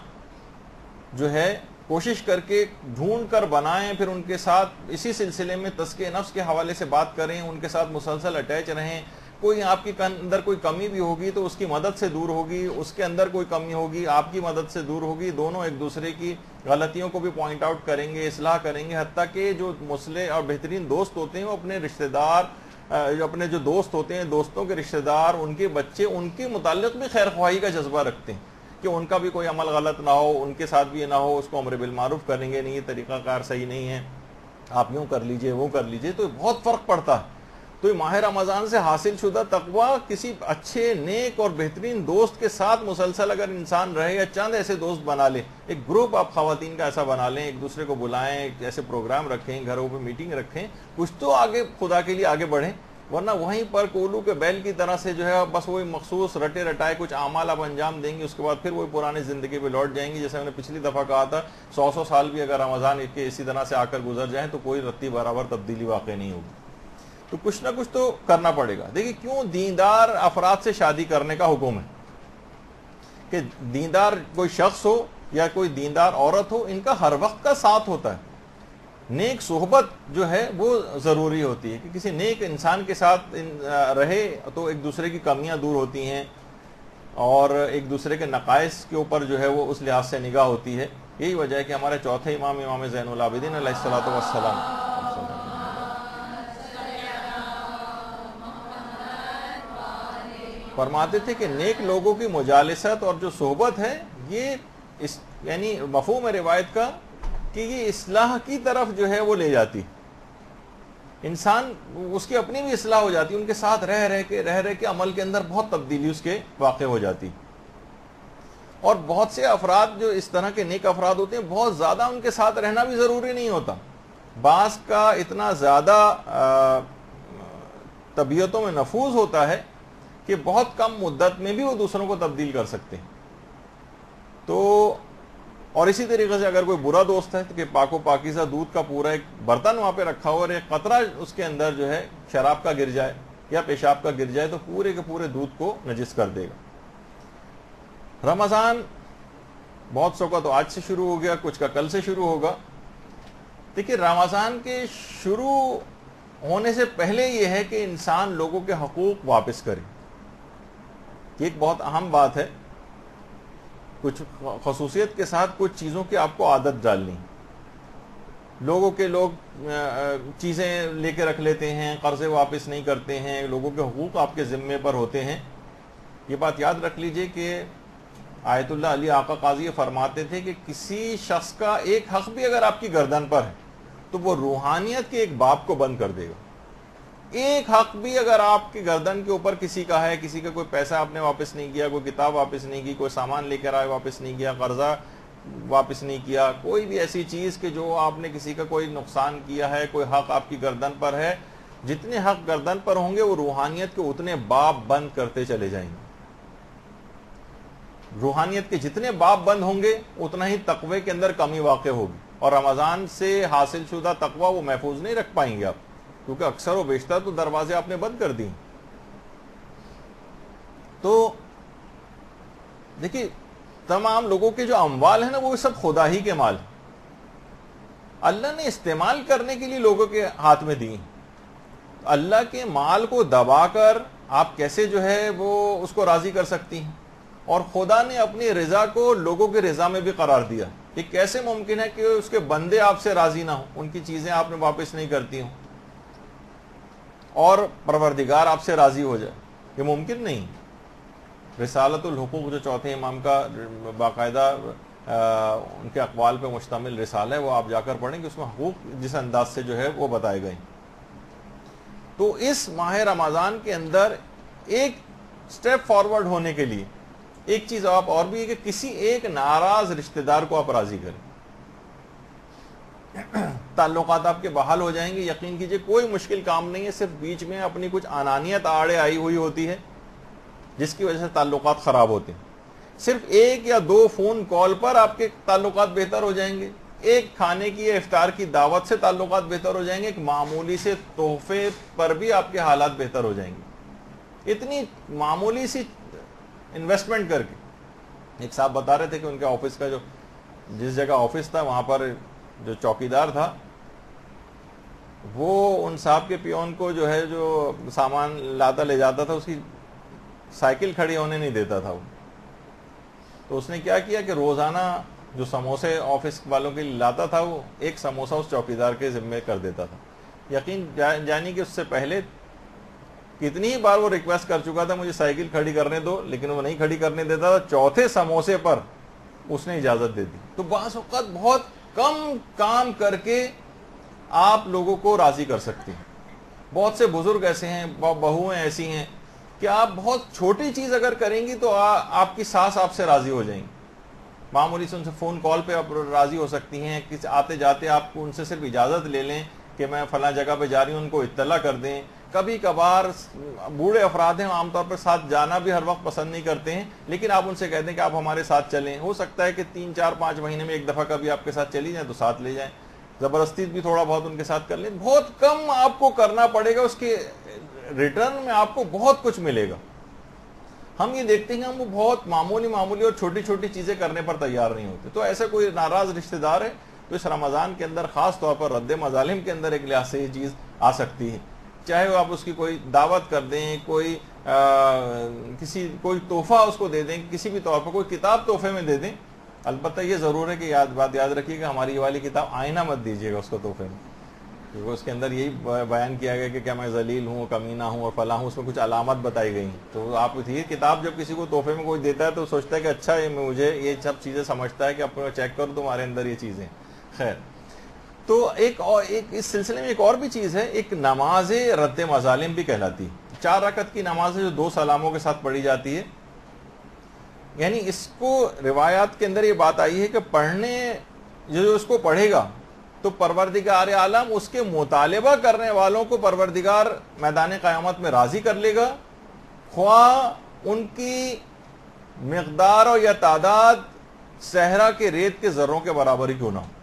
جو ہے کوشش کر کے ڈھونڈ کر بنائیں، پھر ان کے ساتھ اسی سلسلے میں تزکیہ نفس کے حوالے سے بات کریں، ان کے ساتھ مسلسل اٹیچ رہیں. کوئی آپ کی اندر کوئی کمی بھی ہوگی تو اس کی مدد سے دور ہوگی، اس کے اندر کوئی کمی ہوگی آپ کی مدد سے دور ہوگی، دونوں ایک دوسرے کی غلطیوں کو بھی پوائنٹ آؤٹ کریں گے، اصلاح کریں گے. حتیٰ کہ جو مصلح اور بہترین دوست ہوتے ہیں وہ اپنے رشتہ دار، اپنے جو دوست ہوتے ہیں، دوستوں کے رشتہ دار، ان کے بچے، ان کے متعلق بھی خیر خواہی کا جذبہ رکھتے ہیں کہ ان کا بھی کوئی عمل غلط نہ ہو، ان کے ساتھ بھی یہ نہ ہو، اس کو امر بالمعروف کریں گے، نہیں یہ طریقہ کار صحیح نہیں ہے، آپ یوں کر لیجئے وہ کر لیجئے. تو بہت فرق پڑتا ہے. تو یہ ماہ رمضان سے حاصل شدہ تقوی کسی اچھے نیک اور بہترین دوست کے ساتھ مسلسل اگر انسان رہے یا چند ایسے دوست بنا لے، ایک گروپ آپ خواتین کا ایسا بنا لیں، ایک دوسرے کو بلائیں، ایسے پروگرام رکھیں، گھروں پہ میٹنگ رکھیں، کچھ تو آگے خدا کے لیے آگے بڑھیں. ورنہ وہیں پر کولو کے بیل کی طرح سے جو ہے بس وہی مخصوص رٹے رٹائے کچھ اعمال آپ انجام دیں گے، اس کے بعد پھر وہی پرانی زندگی پہ لوٹ جائیں گے. جیسے میں نے پچھلی دفعہ کہا تھا 100 سال بھی اگر رمضان کے اسی طرح سے آ کر گزر جائیں تو کوئی رتی برابر تبدیلی واقع نہیں ہوگی. تو کچھ نہ کچھ تو کرنا پڑے گا. دیکھیے کیوں دیندار افراد سے شادی کرنے کا حکم ہے کہ دیندار کوئی شخص ہو یا کوئی دیندار عورت ہو، ان کا ہر وقت کا ساتھ ہوتا ہے. نیک صحبت جو ہے وہ ضروری ہوتی ہے کہ کسی نیک انسان کے ساتھ رہے تو ایک دوسرے کی کمیاں دور ہوتی ہیں اور ایک دوسرے کے نقائص کے اوپر جو ہے وہ اس لحاظ سے نگاہ ہوتی ہے. یہی وجہ ہے کہ ہمارے چوتھے امام زین العابدین علیہ الصلوۃ والسلام فرماتے تھے کہ نیک لوگوں کی مجالست اور جو صحبت ہے یہ یعنی مفہوم روایت کا کہ یہ اصلاح کی طرف جو ہے وہ لے جاتی. انسان اس کی اپنی بھی اصلاح ہو جاتی، ان کے ساتھ رہ کے عمل کے اندر بہت تبدیلی اس کے واقع ہو جاتی. اور بہت سے افراد جو اس طرح کے نیک افراد ہوتے ہیں بہت زیادہ ان کے ساتھ رہنا بھی ضروری نہیں ہوتا. بعض کا اتنا زیادہ طبیعتوں میں نفوذ ہوتا ہے کہ بہت کم مدت میں بھی وہ دوسروں کو تبدیل کر سکتے ہیں. تو اور اسی طریقے سے اگر کوئی برا دوست ہے تو کہ پاک و پاکیزہ دودھ کا پورا ایک برتن وہاں پہ رکھا ہوا اور ایک قطرہ اس کے اندر جو ہے شراب کا گر جائے یا پیشاب کا گر جائے تو پورے کے پورے دودھ کو نجس کر دے گا. رمضان بہت سو کا تو آج سے شروع ہو گیا، کچھ کا کل سے شروع ہوگا. دیکھیے رمضان کے شروع ہونے سے پہلے یہ ہے کہ انسان لوگوں کے حقوق واپس کرے. یہ ایک بہت اہم بات ہے. کچھ خصوصیت کے ساتھ کچھ چیزوں کی آپ کو عادت ڈالنی. لوگ چیزیں لے کے رکھ لیتے ہیں، قرضے واپس نہیں کرتے ہیں، لوگوں کے حقوق آپ کے ذمے پر ہوتے ہیں. یہ بات یاد رکھ لیجئے کہ آیت اللہ علی آقا قاضی فرماتے تھے کہ کسی شخص کا ایک حق بھی اگر آپ کی گردن پر ہے تو وہ روحانیت کے ایک باب کو بند کر دے گا. ایک حق بھی اگر آپ کی گردن کے اوپر کسی کا ہے، کسی کا کوئی پیسہ آپ نے واپس نہیں کیا، کوئی کتاب واپس نہیں کی، کوئی سامان لے کر آئے واپس نہیں کیا، قرضہ واپس نہیں کیا، کوئی بھی ایسی چیز کہ جو آپ نے کسی کا کوئی نقصان کیا ہے، کوئی حق آپ کی گردن پر ہے، جتنے حق گردن پر ہوں گے وہ روحانیت کے اتنے باب بند کرتے چلے جائیں گے. روحانیت کے جتنے باب بند ہوں گے اتنا ہی تقوی کے اندر کمی واقع ہوگی اور رمضان سے حاصل شدہ تقوی وہ محفوظ نہیں رکھ پائیں گے آپ، کیونکہ اکثر و بیشتر تو دروازے آپ نے بند کر دی. تو دیکھیے تمام لوگوں کے جو اموال ہیں نا وہ سب خدا ہی کے مال ہیں، اللہ نے استعمال کرنے کے لیے لوگوں کے ہاتھ میں دی. اللہ کے مال کو دبا کر آپ کیسے جو ہے وہ اس کو راضی کر سکتی ہیں؟ اور خدا نے اپنی رضا کو لوگوں کی رضا میں بھی قرار دیا. یہ کیسے ممکن ہے کہ اس کے بندے آپ سے راضی نہ ہوں، ان کی چیزیں آپ نے واپس نہیں کرتی ہوں اور پروردگار آپ سے راضی ہو جائے؟ یہ ممکن نہیں. رسالت الحقوق جو چوتھے امام کا باقاعدہ ان کے اقوال پہ مشتمل رسالہ ہے، وہ آپ جا کر پڑھیں کہ اس میں حقوق جس انداز سے جو ہے وہ بتائے گئے. تو اس ماہ رمضان کے اندر ایک سٹیپ فارورڈ ہونے کے لیے ایک چیز آپ اور بھی ہے کہ کسی ایک ناراض رشتہ دار کو آپ راضی کریں، تعلقات آپ کے بحال ہو جائیں گے. یقین کیجئے کوئی مشکل کام نہیں ہے، صرف بیچ میں اپنی کچھ انانیت آڑے آئی ہوئی ہوتی ہے جس کی وجہ سے تعلقات خراب ہوتے ہیں. صرف ایک یا دو فون کال پر آپ کے تعلقات بہتر ہو جائیں گے، ایک کھانے کی یا افطار کی دعوت سے تعلقات بہتر ہو جائیں گے، ایک معمولی سے تحفے پر بھی آپ کے حالات بہتر ہو جائیں گے. اتنی معمولی سی انویسٹمنٹ کر کے. ایک صاحب بتا رہے تھے کہ ان کے آفس کا جس جگہ آفس تھا وہاں پر جو چوکیدار تھا وہ ان صاحب کے پیون کو جو ہے جو سامان لاتا لے جاتا تھا اس کی سائیکل کھڑی ہونے نہیں دیتا تھا وہ. تو اس نے کیا کیا کہ روزانہ جو سموسے آفس والوں کے لیے لاتا تھا وہ ایک سموسہ اس چوکیدار کے ذمے کر دیتا تھا. یقین جانی کہ اس سے پہلے کتنی ہی بار وہ ریکویسٹ کر چکا تھا مجھے سائیکل کھڑی کرنے دو، لیکن وہ نہیں کھڑی کرنے دیتا تھا. چوتھے سموسے پر اس نے اجازت دے دی. تو بعض اوقات بہت کم کام کر کے آپ لوگوں کو راضی کر سکتے ہیں. بہت سے بزرگ ایسے ہیں، بہویں ایسی ہیں کہ آپ بہت چھوٹی چیز اگر کریں گی تو آپ کی ساس آپ سے راضی ہو جائیں گی. معمولی سے ان سے فون کال پہ آپ راضی ہو سکتی ہیں. کسی آتے جاتے آپ کو ان سے صرف اجازت لے لیں کہ میں فلاں جگہ پہ جا رہی ہوں، ان کو اطلاع کر دیں. کبھی کبھار بوڑھے افراد ہیں، عام طور پر ساتھ جانا بھی ہر وقت پسند نہیں کرتے ہیں، لیکن آپ ان سے کہتے ہیں کہ آپ ہمارے ساتھ چلیں. ہو سکتا ہے کہ 3 4 5 مہینے میں ایک دفعہ کبھی آپ کے ساتھ چلی جائیں تو ساتھ لے جائیں. زبردستی بھی تھوڑا بہت ان کے ساتھ کر لیں. بہت کم آپ کو کرنا پڑے گا، اس کے ریٹرن میں آپ کو بہت کچھ ملے گا. ہم یہ دیکھتے ہیں ہم وہ بہت معمولی اور چھوٹی چھوٹی چیزیں کرنے پر تیار نہیں ہوتے. تو ایسا کوئی ناراض رشتہ دار ہے تو اس رمضان کے اندر خاص طور پر رد مظالم کے اندر ایک لحاظ سے یہ چیز آ سکتی ہے. چاہے وہ آپ اس کی کوئی دعوت کر دیں، کوئی تحفہ اس کو دے دیں، کسی بھی طور پر کوئی کتاب تحفے میں دے دیں. البتہ یہ ضرور ہے کہ بات یاد رکھیے گا ہماری یہ والی کتاب آئینہ مت دیجیے گا اس کو تحفے میں، کیونکہ اس کے اندر یہی بیان کیا گیا کہ کیا میں ذلیل ہوں، کمینہ ہوں اور فلاں ہوں. اس میں کچھ علامات بتائی گئی ہیں. تو آپ یہ کتاب جب کسی کو تحفے میں کوئی دیتا ہے تو سوچتا ہے کہ اچھا مجھے یہ سب چیزیں سمجھتا ہے کہ اپنا چیک کرو تمہارے اندر یہ چیزیں. خیر، تو ایک اس سلسلے میں ایک اور بھی چیز ہے، ایک نماز رد مظالم بھی کہلاتی ہے. 4 رکعت کی نماز ہے جو 2 سلاموں کے ساتھ پڑھی جاتی ہے. یعنی اس کو روایات کے اندر یہ بات آئی ہے کہ پڑھنے جو اس کو پڑھے گا تو پروردگار عالم اس کے مطالبہ کرنے والوں کو پروردگار میدان قیامت میں راضی کر لے گا، خواہ ان کی مقدار اور یا تعداد صحرا کے ریت کے ذروں کے برابر ہی کیوں نہ ہو.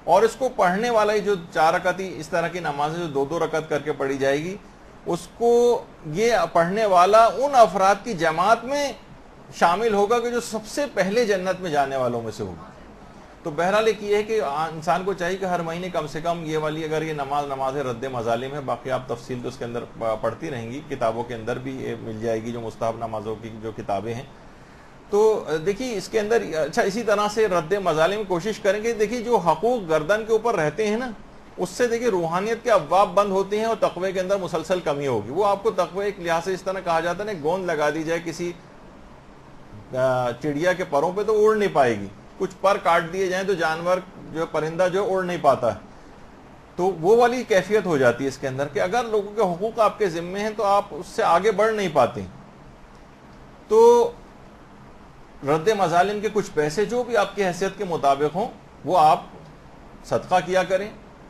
اور اس کو پڑھنے والا ہی جو 4 رکعتی اس طرح کی نمازیں جو 2 رکعت کر کے پڑھی جائے گی، اس کو یہ پڑھنے والا ان افراد کی جماعت میں شامل ہوگا کہ جو سب سے پہلے جنت میں جانے والوں میں سے ہوگا. تو بہرحال ایک یہ ہے کہ انسان کو چاہیے کہ ہر مہینے کم سے کم یہ والی اگر یہ نماز رد مظالم ہے، باقی آپ تفصیل تو اس کے اندر پڑھتی رہیں گی، کتابوں کے اندر بھی یہ مل جائے گی جو مستحب نمازوں کی جو کتابیں ہیں. تو دیکھیے اس کے اندر اچھا اسی طرح سے رد مظالم کوشش کریں گے. دیکھیے جو حقوق گردن کے اوپر رہتے ہیں نا، اس سے دیکھیے روحانیت کے ابواب بند ہوتے ہیں اور تقوی کے اندر مسلسل کمی ہوگی. وہ آپ کو تقوی ایک لحاظ سے اس طرح کہا جاتا ہے نا، گوند لگا دی جائے کسی چڑیا کے پروں پہ تو اڑ نہیں پائے گی. کچھ پر کاٹ دیے جائیں تو جانور جو پرندہ جو اڑ نہیں پاتا ہے. تو وہ والی کیفیت ہو جاتی ہے اس کے اندر کہ اگر لوگوں کے حقوق آپ کے ذمے ہیں تو آپ اس سے آگے بڑھ نہیں پاتے. تو رد مظالم کے کچھ پیسے جو بھی آپ کی حیثیت کے مطابق ہوں وہ آپ صدقہ کیا کریں.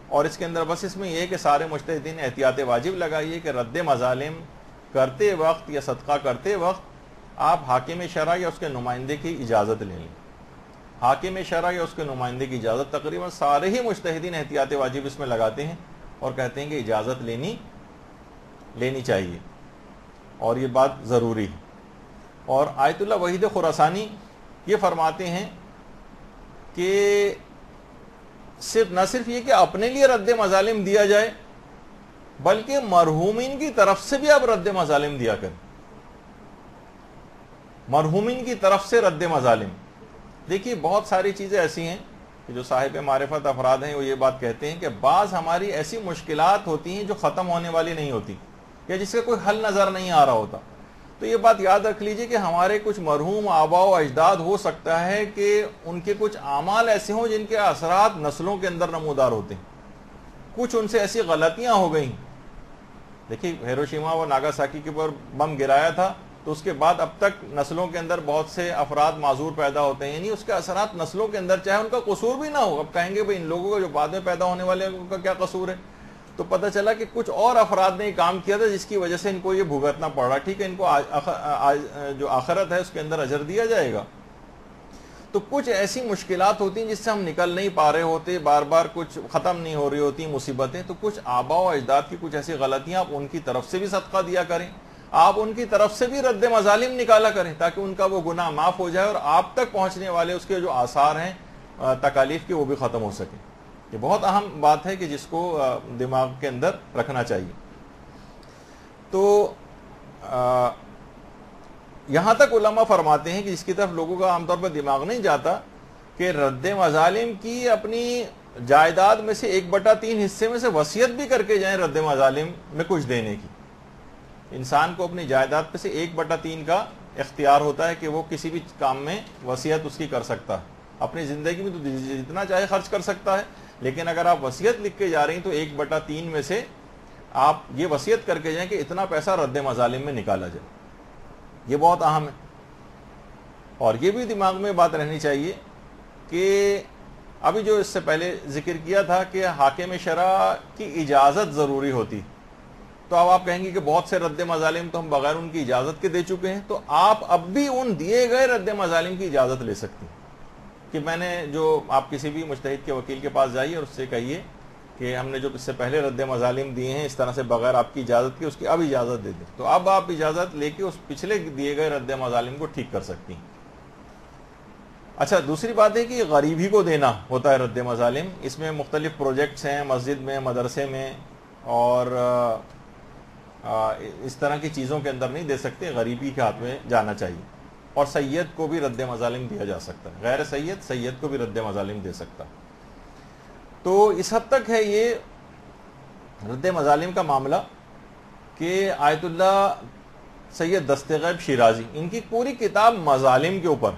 اور اس کے اندر بس اس میں یہ کہ سارے مجتہدین احتیاط واجب لگائیے کہ رد مظالم کرتے وقت یا صدقہ کرتے وقت آپ حاکم شرع یا اس کے نمائندے کی اجازت لے لیں. حاکم شرع یا اس کے نمائندے کی اجازت تقریباً سارے ہی مجتہدین احتیاط واجب اس میں لگاتے ہیں اور کہتے ہیں کہ اجازت لینی چاہیے اور یہ بات ضروری ہے. اور آیت اللہ وحید خراسانی یہ فرماتے ہیں کہ نہ صرف یہ کہ اپنے لیے رد مظالم دیا جائے بلکہ مرحومین کی طرف سے بھی آپ رد مظالم دیا کریں. مرحومین کی طرف سے رد مظالم. دیکھیے بہت ساری چیزیں ایسی ہیں کہ جو صاحب معرفت افراد ہیں وہ یہ بات کہتے ہیں کہ بعض ہماری ایسی مشکلات ہوتی ہیں جو ختم ہونے والی نہیں ہوتی یا جس کا کوئی حل نظر نہیں آ رہا ہوتا. تو یہ بات یاد رکھ لیجئے کہ ہمارے کچھ مرحوم آباء و اجداد ہو سکتا ہے کہ ان کے کچھ اعمال ایسے ہوں جن کے اثرات نسلوں کے اندر نمودار ہوتے ہیں. کچھ ان سے ایسی غلطیاں ہو گئیں دیکھیے ہیروشیما و ناگاساکی کے اوپر بم گرایا تھا تو اس کے بعد اب تک نسلوں کے اندر بہت سے افراد معذور پیدا ہوتے ہیں، یعنی اس کے اثرات نسلوں کے اندر چاہے ان کا قصور بھی نہ ہو. اب کہیں گے بھئی ان لوگوں کا جو بعد میں پیدا ہونے والے ہیں ان کا کیا قصور ہے؟ تو پتہ چلا کہ کچھ اور افراد نے یہ کام کیا تھا جس کی وجہ سے ان کو یہ بھگتنا پڑ رہا. ٹھیک ہے، ان کو جو آخرت ہے اس کے اندر اجر دیا جائے گا. تو کچھ ایسی مشکلات ہوتی ہیں جس سے ہم نکل نہیں پا رہے ہوتے، بار بار کچھ ختم نہیں ہو رہی ہوتی مصیبتیں. تو کچھ آباء و اجداد کی کچھ ایسی غلطیاں آپ ان کی طرف سے بھی صدقہ دیا کریں، آپ ان کی طرف سے بھی رد مظالم نکالا کریں تاکہ ان کا وہ گناہ معاف ہو جائے اور آپ تک پہنچنے والے اس کے جو آثار ہیں تکالیف کے وہ بھی ختم ہو سکیں. یہ بہت اہم بات ہے کہ جس کو دماغ کے اندر رکھنا چاہیے. تو یہاں تک علماء فرماتے ہیں کہ جس کی طرف لوگوں کا عام طور پر دماغ نہیں جاتا کہ رد مظالم کی اپنی جائیداد میں سے 1/3 حصے میں سے وصیت بھی کر کے جائیں رد مظالم میں کچھ دینے کی. انسان کو اپنی جائیداد میں سے 1/3 کا اختیار ہوتا ہے کہ وہ کسی بھی کام میں وصیت اس کی کر سکتا ہے. اپنی زندگی میں تو جتنا چاہے خرچ کر سکتا ہے، لیکن اگر آپ وصیت لکھ کے جا رہی ہیں تو 1/3 میں سے آپ یہ وصیت کر کے جائیں کہ اتنا پیسہ رد مظالم میں نکالا جائے. یہ بہت اہم ہے. اور یہ بھی دماغ میں بات رہنی چاہیے کہ ابھی جو اس سے پہلے ذکر کیا تھا کہ حاکم شرع کی اجازت ضروری ہوتی، تو اب آپ کہیں گے کہ بہت سے رد مظالم تو ہم بغیر ان کی اجازت کے دے چکے ہیں. تو آپ اب بھی ان دیے گئے رد مظالم کی اجازت لے سکتے ہیں کہ میں نے جو آپ کسی بھی مجتہد کے وکیل کے پاس جائیے اور اس سے کہیے کہ ہم نے جو اس سے پہلے رد مظالم دیے ہیں اس طرح سے بغیر آپ کی اجازت کے اس کی اب اجازت دے دیں. تو اب آپ اجازت لے کے اس پچھلے دیے گئے رد مظالم کو ٹھیک کر سکتی ہیں. اچھا، دوسری بات ہے کہ غریب ہی کو دینا ہوتا ہے رد مظالم. اس میں مختلف پروجیکٹس ہیں، مسجد میں، مدرسے میں، اور اس طرح کی چیزوں کے اندر نہیں دے سکتے، غریبی کے ہاتھ میں جانا چاہیے. اور سید کو بھی رد مظالم دیا جا سکتا ہے، غیر سید کو بھی رد مظالم دے سکتا ہے. تو اس حد تک ہے یہ رد مظالم کا معاملہ کہ آیت اللہ سید دست غیب شیرازی ان کی پوری کتاب مظالم کے اوپر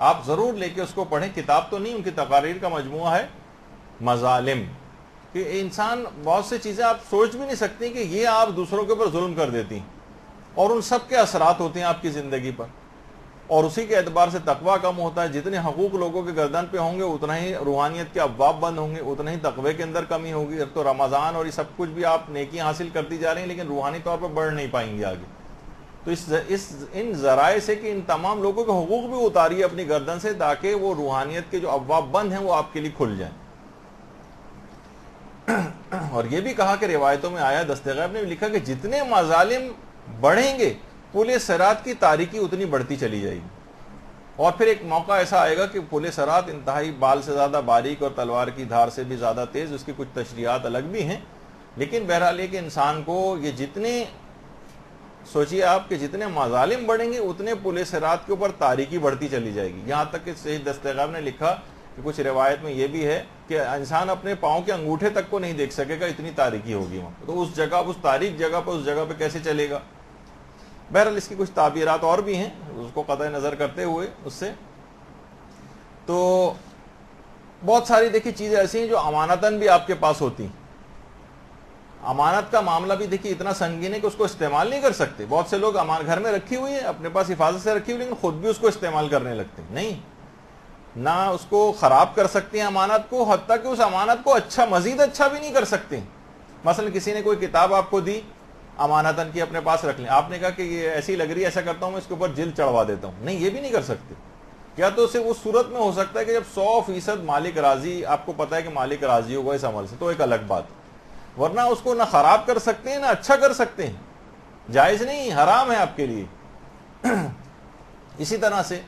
آپ ضرور لے کے اس کو پڑھیں. کتاب تو نہیں، ان کی تقاریر کا مجموعہ ہے مظالم. کہ انسان بہت سی چیزیں آپ سوچ بھی نہیں سکتی کہ یہ آپ دوسروں کے اوپر ظلم کر دیتی ہیں اور ان سب کے اثرات ہوتے ہیں آپ کی زندگی پر، اور اسی کے اعتبار سے تقویٰ کم ہوتا ہے. جتنے حقوق لوگوں کے گردن پہ ہوں گے اتنا ہی روحانیت کے ابواب بند ہوں گے، اتنا ہی تقوی کے اندر کمی ہوگی. اب تو رمضان اور یہ سب کچھ بھی آپ نیکیاں حاصل کرتی جا رہی ہیں لیکن روحانی طور پر بڑھ نہیں پائیں گے آگے. تو ان ذرائع سے کہ ان تمام لوگوں کے حقوق بھی اتاریے اپنی گردن سے تاکہ وہ روحانیت کے جو ابواب بند ہیں وہ آپ کے لیے کھل جائیں. اور یہ بھی کہا کہ روایتوں میں آیا، دست غیب نے بھی لکھا کہ جتنے مظالم بڑھیں گے پل صراط کی تاریکی اتنی بڑھتی چلی جائے گی. اور پھر ایک موقع ایسا آئے گا کہ پل صراط انتہائی بال سے زیادہ باریک اور تلوار کی دھار سے بھی زیادہ تیز. اس کی کچھ تشریحات الگ بھی ہیں، لیکن بہرحال یہ کہ انسان کو یہ جتنے سوچیے آپ کہ جتنے مظالم بڑھیں گے اتنے پل صراط کے اوپر تاریکی بڑھتی چلی جائے گی. یہاں تک کہ سید دست غیب نے لکھا کہ کچھ روایت میں یہ بھی ہے کہ انسان اپنے پاؤں کے انگوٹھے تک کو نہیں دیکھ سکے گا، اتنی تاریکی ہوگی وہاں. تو اس جگہ، اس تاریک جگہ پر، اس جگہ پہ کیسے چلے گا؟ بہرحال اس کی کچھ تعبیرات اور بھی ہیں اس کو قطع نظر کرتے ہوئے اس سے. تو بہت ساری دیکھیے چیزیں ایسی ہیں جو امانتاً بھی آپ کے پاس ہوتی ہیں. امانت کا معاملہ بھی دیکھیے اتنا سنگین ہے کہ اس کو استعمال نہیں کر سکتے. بہت سے لوگ گھر میں رکھی ہوئی ہے، اپنے پاس حفاظت سے رکھی ہوئی، لیکن خود بھی اس کو استعمال کرنے لگتے ہیں. نہیں، نہ اس کو خراب کر سکتے ہیں امانت کو، حتیٰ کہ اس امانت کو مزید اچھا بھی نہیں کر سکتے. مثلا کسی نے کوئی کتاب آپ کو دی امانتاً کی، اپنے پاس رکھ لیں. آپ نے کہا کہ یہ ایسی لگ رہی ہے، ایسا کرتا ہوں میں اس کے اوپر جلد چڑھوا دیتا ہوں. نہیں، یہ بھی نہیں کر سکتے. یا تو صرف اس صورت میں ہو سکتا ہے کہ جب 100% مالک راضی، آپ کو پتا ہے کہ مالک راضی ہوگا اس عمل سے، تو ایک الگ بات. ورنہ اس کو نہ خراب کر سکتے ہیں نہ اچھا کر سکتے ہیں. جائز نہیں، حرام ہے آپ کے لیے. اسی طرح سے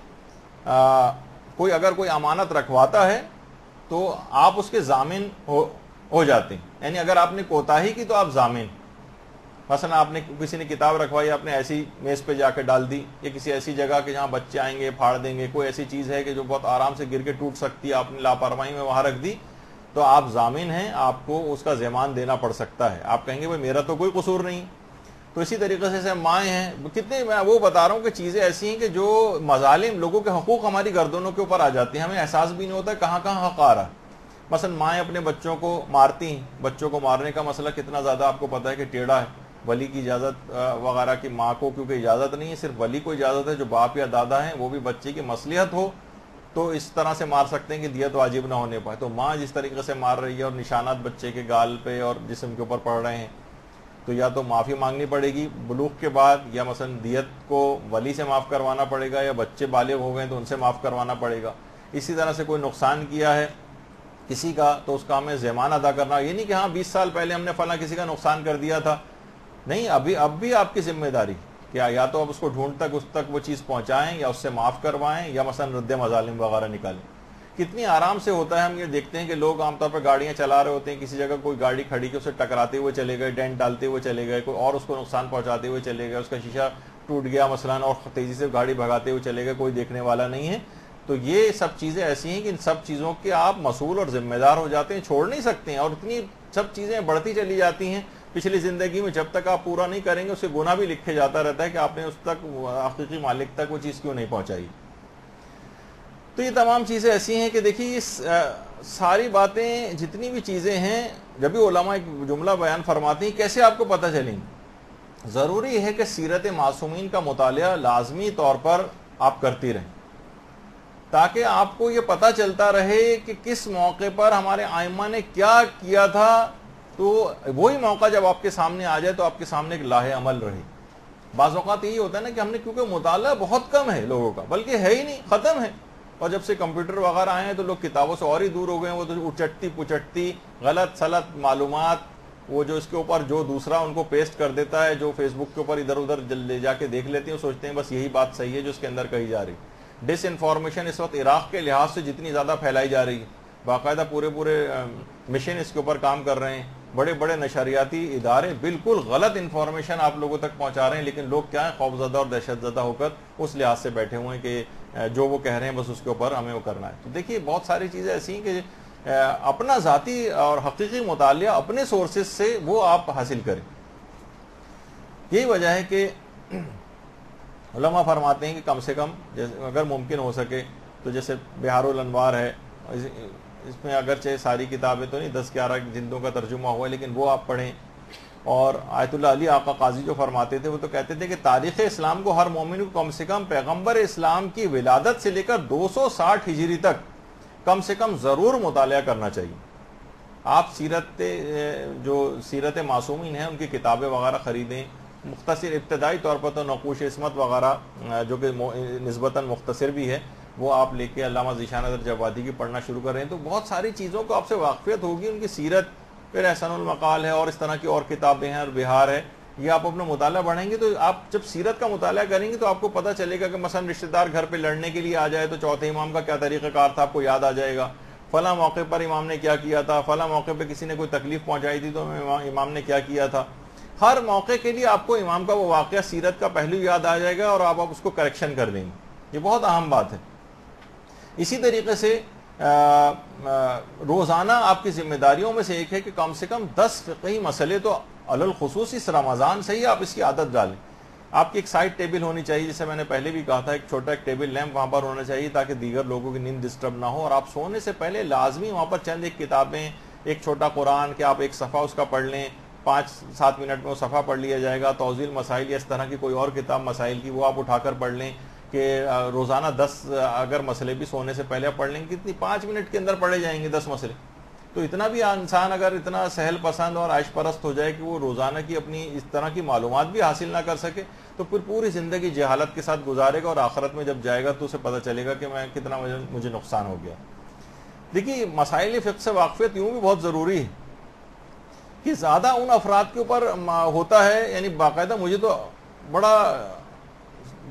اگر کوئی امانت رکھواتا ہے تو آپ اس کے ضامن ہو جاتے ہیں. یعنی اگر آپ نے کوتاہی کی تو آپ ضامن. مثلا آپ نے کسی نے کتاب رکھوائی، آپ نے ایسی میز پہ جا کے ڈال دی، یا کسی ایسی جگہ کہ جہاں بچے آئیں گے پھاڑ دیں گے، کوئی ایسی چیز ہے کہ جو بہت آرام سے گر کے ٹوٹ سکتی ہے، آپ نے لاپرواہی میں وہاں رکھ دی، تو آپ ضامن ہیں، آپ کو اس کا ضمان دینا پڑ سکتا ہے. آپ کہیں گے بھائی میرا تو کوئی قصور نہیں. تو اسی طریقے سے مائیں ہیں، کتنے میں وہ بتا رہا ہوں کہ چیزیں ایسی ہیں کہ جو مظالم، لوگوں کے حقوق ہماری گردنوں کے اوپر آ جاتی ہیں، ہمیں احساس بھی نہیں ہوتا کہاں کہاں حق آ رہا. مثلا مائیں اپنے بچوں کو مارتی ہیں. بچوں کو مارنے کا مسئلہ کتنا زیادہ آپ کو پتا ہے کہ ٹیڑھا ہے. ولی کی اجازت وغیرہ کی ماں کو کیونکہ اجازت نہیں ہے، صرف ولی کو اجازت ہے، جو باپ یا دادا ہیں وہ بھی بچے کی مصلحت ہو تو اس طرح سے مار سکتے ہیں کہ دیت واجب نہ ہونے پائے. تو ماں جس طریقے سے مار رہی ہے اور نشانات بچے کے گال پہ اور جسم کے اوپر پڑ رہے ہیں تو یا تو معافی مانگنی پڑے گی بلوغ کے بعد، یا مثلا دیت کو ولی سے معاف کروانا پڑے گا، یا بچے بالغ ہو گئے تو ان سے معاف کروانا پڑے گا. اسی طرح سے کوئی نقصان کیا ہے کسی کا تو اس کا ہمیں زیمان ادا کرنا. یہ نہیں کہ ہاں 20 سال پہلے ہم نے فلاں کسی کا نقصان کر دیا تھا، نہیں، اب بھی آپ کی ذمہ داری کیا، یا تو اب اس کو ڈھونڈ تک اس تک وہ چیز پہنچائیں یا اس سے معاف کروائیں یا مثلا رد مظالم وغیرہ نکالیں. کتنی آرام سے ہوتا ہے. ہم یہ دیکھتے ہیں کہ لوگ عام طور پر گاڑیاں چلا رہے ہوتے ہیں، کسی جگہ کوئی گاڑی کھڑی کی اسے ٹکراتے ہوئے چلے گئے، ڈینٹ ڈالتے ہوئے چلے گئے، کوئی اور اس کو نقصان پہنچاتے ہوئے چلے گئے، اس کا شیشہ ٹوٹ گیا مثلا اور تیزی سے گاڑی بھگاتے ہوئے چلے گئے، کوئی دیکھنے والا نہیں ہے. تو یہ سب چیزیں ایسی ہیں کہ ان سب چیزوں کے آپ مسئول اور ذمہ دار ہو جاتے ہیں، چھوڑ نہیں سکتے ہیں. اور اتنی سب چیزیں بڑھتی چلی جاتی ہیں پچھلی زندگی میں، جب تک آپ پورا نہیں کریں گے اس سے گناہ بھی لکھے جاتا رہتا ہے کہ آپ نے اس تک حقیقی مالک تک وہ چیز کیوں نہیں پہنچائی. تو یہ تمام چیزیں ایسی ہیں کہ دیکھیے ساری باتیں جتنی بھی چیزیں ہیں، جب بھی علماء ایک جملہ بیان فرماتی ہیں کیسے آپ کو پتہ چلیں گی. ضروری ہے کہ سیرت معصومین کا مطالعہ لازمی طور پر آپ کرتی رہیں تاکہ آپ کو یہ پتہ چلتا رہے کہ کس موقع پر ہمارے ائمہ نے کیا کیا تھا، تو وہی موقع جب آپ کے سامنے آ جائے تو آپ کے سامنے ایک لاہ عمل رہے. بعض اوقات یہی ہوتا ہے نا کہ ہم نے کیونکہ مطالعہ بہت کم ہے لوگوں کا، بلکہ ہے ہی نہیں، ختم ہے. اور جب سے کمپیوٹر وغیرہ آئے ہیں تو لوگ کتابوں سے اور ہی دور ہو گئے ہیں. وہ تو اچٹتی پچٹتی غلط سلط معلومات، وہ جو اس کے اوپر جو دوسرا ان کو پیسٹ کر دیتا ہے، جو فیس بک کے اوپر ادھر ادھر لے جا کے دیکھ لیتے ہیں، سوچتے ہیں بس یہی بات صحیح ہے جو اس کے اندر کہی جا رہی. ڈس انفارمیشن اس وقت عراق کے لحاظ سے جتنی زیادہ پھیلائی جا رہی ہے، باقاعدہ پورے مشن اس کے اوپر کام کر رہے ہیں، بڑے بڑے نشریاتی ادارے بالکل غلط انفارمیشن آپ لوگوں تک پہنچا رہے ہیں، لیکن لوگ کیا ہیں، خوفزدہ اور دہشت زدہ ہو کر اس لحاظ سے بیٹھے ہوئے ہیں کہ جو وہ کہہ رہے ہیں بس اس کے اوپر ہمیں وہ کرنا ہے. تو دیکھیے بہت ساری چیزیں ایسی ہیں کہ اپنا ذاتی اور حقیقی مطالعہ اپنے سورسز سے وہ آپ حاصل کریں. یہی وجہ ہے کہ علماء فرماتے ہیں کہ کم سے کم اگر ممکن ہو سکے تو جیسے بہار الانوار ہے، اس میں اگرچہ ساری کتابیں تو نہیں، 10-11 جلدوں کا ترجمہ ہوا ہے، لیکن وہ آپ پڑھیں. اور آیت اللہ علی آقا قاضی جو فرماتے تھے وہ تو کہتے تھے کہ تاریخ اسلام کو ہر مومن کو کم سے کم پیغمبر اسلام کی ولادت سے لے کر 260 ہجری تک کم سے کم ضرور مطالعہ کرنا چاہیے. آپ سیرت معصومین ہیں ان کی کتابیں وغیرہ خریدیں. مختصر ابتدائی طور پر تو نقوش عصمت وغیرہ جو کہ نسبتاً مختصر بھی ہے، وہ آپ لے کے علامہ ذیشان اظہر جوادی کی پڑھنا شروع کر رہے ہیں تو بہت ساری چیزوں کو آپ سے واقفیت ہوگی. ان کی سیرت، پھر احسن المقال ہے اور اس طرح کی اور کتابیں ہیں، اور بہار ہے. یہ آپ اپنا مطالعہ بڑھیں گے تو آپ جب سیرت کا مطالعہ کریں گے تو آپ کو پتہ چلے گا کہ مثلا رشتہ دار گھر پہ لڑنے کے لیے آ جائے تو چوتھے امام کا کیا طریقہ کار تھا، آپ کو یاد آ جائے گا. فلاں موقع پر امام نے کیا کیا تھا، فلاں موقع پہ کسی نے کوئی تکلیف پہنچائی تھی تو امام نے کیا کیا تھا. ہر موقع کے لیے آپ کو امام کا وہ واقعہ سیرت کا پہلو یاد آ جائے گا اور آپ اس کو کریکشن کر دیں گے. یہ بہت اہم بات ہے. اسی طریقے سے روزانہ آپ کی ذمہ داریوں میں سے ایک ہے کہ کم سے کم 10 فقہی مسئلے تو علی الخصوص اس رمضان سے ہی آپ اس کی عادت ڈالیں. آپ کی ایک سائڈ ٹیبل ہونی چاہیے، جسے میں نے پہلے بھی کہا تھا، ایک چھوٹا ایک ٹیبل لیمپ وہاں پر ہونا چاہیے تاکہ دیگر لوگوں کی نیند ڈسٹرب نہ ہو. اور آپ سونے سے پہلے لازمی وہاں پر چند ایک کتابیں، ایک چھوٹا قرآن کہ آپ ایک صفحہ اس کا پڑھ لیں، 5-7 منٹ میں وہ صفحہ پڑھ لیا جائے گا. توضیح المسائل یا اس طرح کی کوئی اور کتاب مسائل کی وہ آپ اٹھا کر پڑھ لیں کہ روزانہ 10 اگر مسئلے بھی سونے سے پہلے پڑھ لیں گے، کتنی 5 منٹ کے اندر پڑھے جائیں گے 10 مسئلے. تو اتنا بھی انسان اگر اتنا سہل پسند اور عائش پرست ہو جائے کہ وہ روزانہ کی اپنی اس طرح کی معلومات بھی حاصل نہ کر سکے تو پھر پوری زندگی جہالت کے ساتھ گزارے گا، اور آخرت میں جب جائے گا تو اسے پتہ چلے گا کہ میں کتنا مجھے نقصان ہو گیا. دیکھیے مسائل فقہ سے واقفیت یوں بھی بہت ضروری ہے کہ زیادہ ان افراد کے اوپر ہوتا ہے. یعنی باقاعدہ مجھے تو بڑا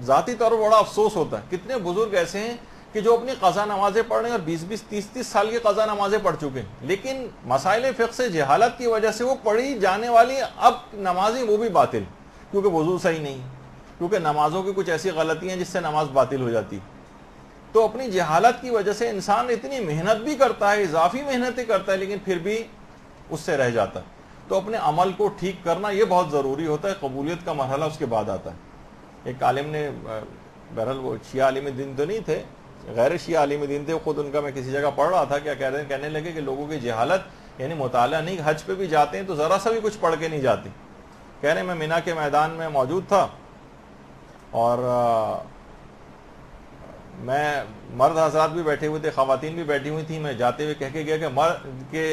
ذاتی طور پر بڑا افسوس ہوتا ہے، کتنے بزرگ ایسے ہیں کہ جو اپنی قضا نمازیں پڑھ رہے ہیں اور 20-20 30-30 سال کی قضا نمازیں پڑھ چکے ہیں، لیکن مسائل فقہ سے جہالت کی وجہ سے وہ پڑھی جانے والی اب نمازیں وہ بھی باطل، کیونکہ وضو صحیح نہیں، کیونکہ نمازوں کی کچھ ایسی غلطی ہیں جس سے نماز باطل ہو جاتی. تو اپنی جہالت کی وجہ سے انسان اتنی محنت بھی کرتا ہے، اضافی محنتیں کرتا ہے، لیکن پھر بھی اس سے رہ جاتا ہے. تو اپنے عمل کو ٹھیک کرنا یہ بہت ضروری ہوتا ہے. قبولیت کا مرحلہ اس کے بعد آتا ہے. ایک عالم نے، بہرحال وہ شیعہ عالم دین تو نہیں تھے، غیر شیعہ عالم دین تھے، خود ان کا میں کسی جگہ پڑھ رہا تھا، کیا کہنے لگے کہ لوگوں کی جہالت، یعنی مطالعہ نہیں، حج پہ بھی جاتے ہیں تو ذرا سا بھی کچھ پڑھ کے نہیں جاتے. کہہ رہے ہیں میں مینا کے میدان میں موجود تھا اور میں مرد حضرات بھی بیٹھے ہوئے تھے، خواتین بھی بیٹھی ہوئی تھیں، میں جاتے ہوئے کہہ کے گیا کہ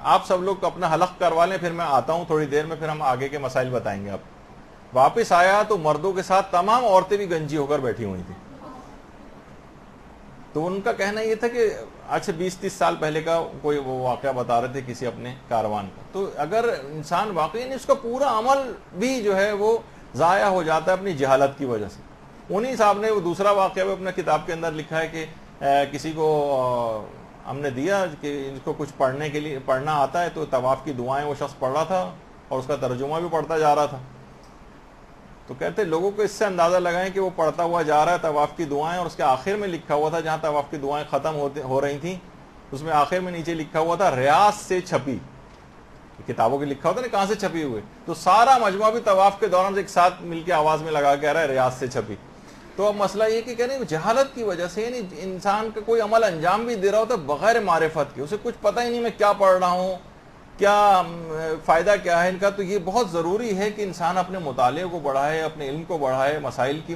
آپ سب لوگ اپنا حلق کروا لیں، پھر میں آتا ہوں تھوڑی دیر میں، پھر ہم آگے کے مسائل بتائیں گے آپ۔ واپس آیا تو مردوں کے ساتھ تمام عورتیں بھی گنجی ہو کر بیٹھی ہوئی تھیں۔ تو ان کا کہنا یہ تھا کہ آج سے 20-30 سال پہلے کا کوئی وہ واقعہ بتا رہے تھے کسی اپنے کاروان کا۔ تو اگر انسان واقعی اس کا پورا عمل بھی جو ہے وہ ضائع ہو جاتا ہے اپنی جہالت کی وجہ سے۔ انہی صاحب نے وہ دوسرا واقعہ بھی اپنے کتاب کے اندر لکھا ہے کہ کسی کو ہم نے دیا کہ ان کو کچھ پڑھنے کے لیے پڑھنا آتا ہے، تو طواف کی دعائیں وہ شخص پڑھ رہا تھا اور اس کا ترجمہ بھی پڑھتا جا رہا تھا۔ تو کہتے لوگوں کو اس سے اندازہ لگائیں کہ وہ پڑھتا ہوا جا رہا ہے طواف کی دعائیں، اور اس کے آخر میں لکھا ہوا تھا جہاں طواف کی دعائیں ختم ہو رہی تھیں، اس میں آخر میں نیچے لکھا ہوا تھا ریاض سے چھپی۔ کتابوں کے لکھا ہوتا ہے نا کہاں سے چھپی ہوئی، تو سارا مجموعہ بھی طواف کے دوران ایک ساتھ مل کے آواز میں لگا کہہ رہا ہے ریاض سے چھپی۔ تو اب مسئلہ یہ کہ کہنے جہالت کی وجہ سے، یعنی انسان کا کوئی عمل انجام بھی دے رہا ہوتا ہے بغیر معرفت کے، اسے کچھ پتہ ہی نہیں میں کیا پڑھ رہا ہوں، کیا فائدہ کیا ہے ان کا۔ تو یہ بہت ضروری ہے کہ انسان اپنے مطالعے کو بڑھائے، اپنے علم کو بڑھائے، مسائل کی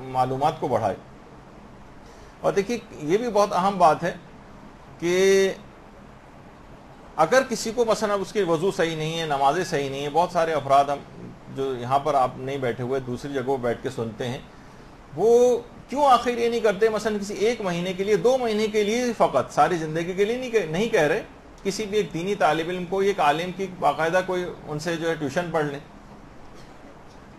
معلومات کو بڑھائے۔ اور دیکھیے یہ بھی بہت اہم بات ہے کہ اگر کسی کو مثلا اس کی وضو صحیح نہیں ہے، نمازیں صحیح نہیں ہیں، بہت سارے افراد ہم جو یہاں پر آپ نہیں بیٹھے ہوئے دوسری جگہوں بیٹھ کے سنتے ہیں، وہ کیوں آخر یہ نہیں کرتے مثلا کسی 1 مہینے کے لیے 2 مہینے کے لیے فقط، ساری زندگی کے لیے نہیں کہہ رہے، کسی بھی ایک دینی طالب علم کو، ایک عالم کی باقاعدہ کوئی ان سے جو ہے ٹیوشن پڑھ لیں۔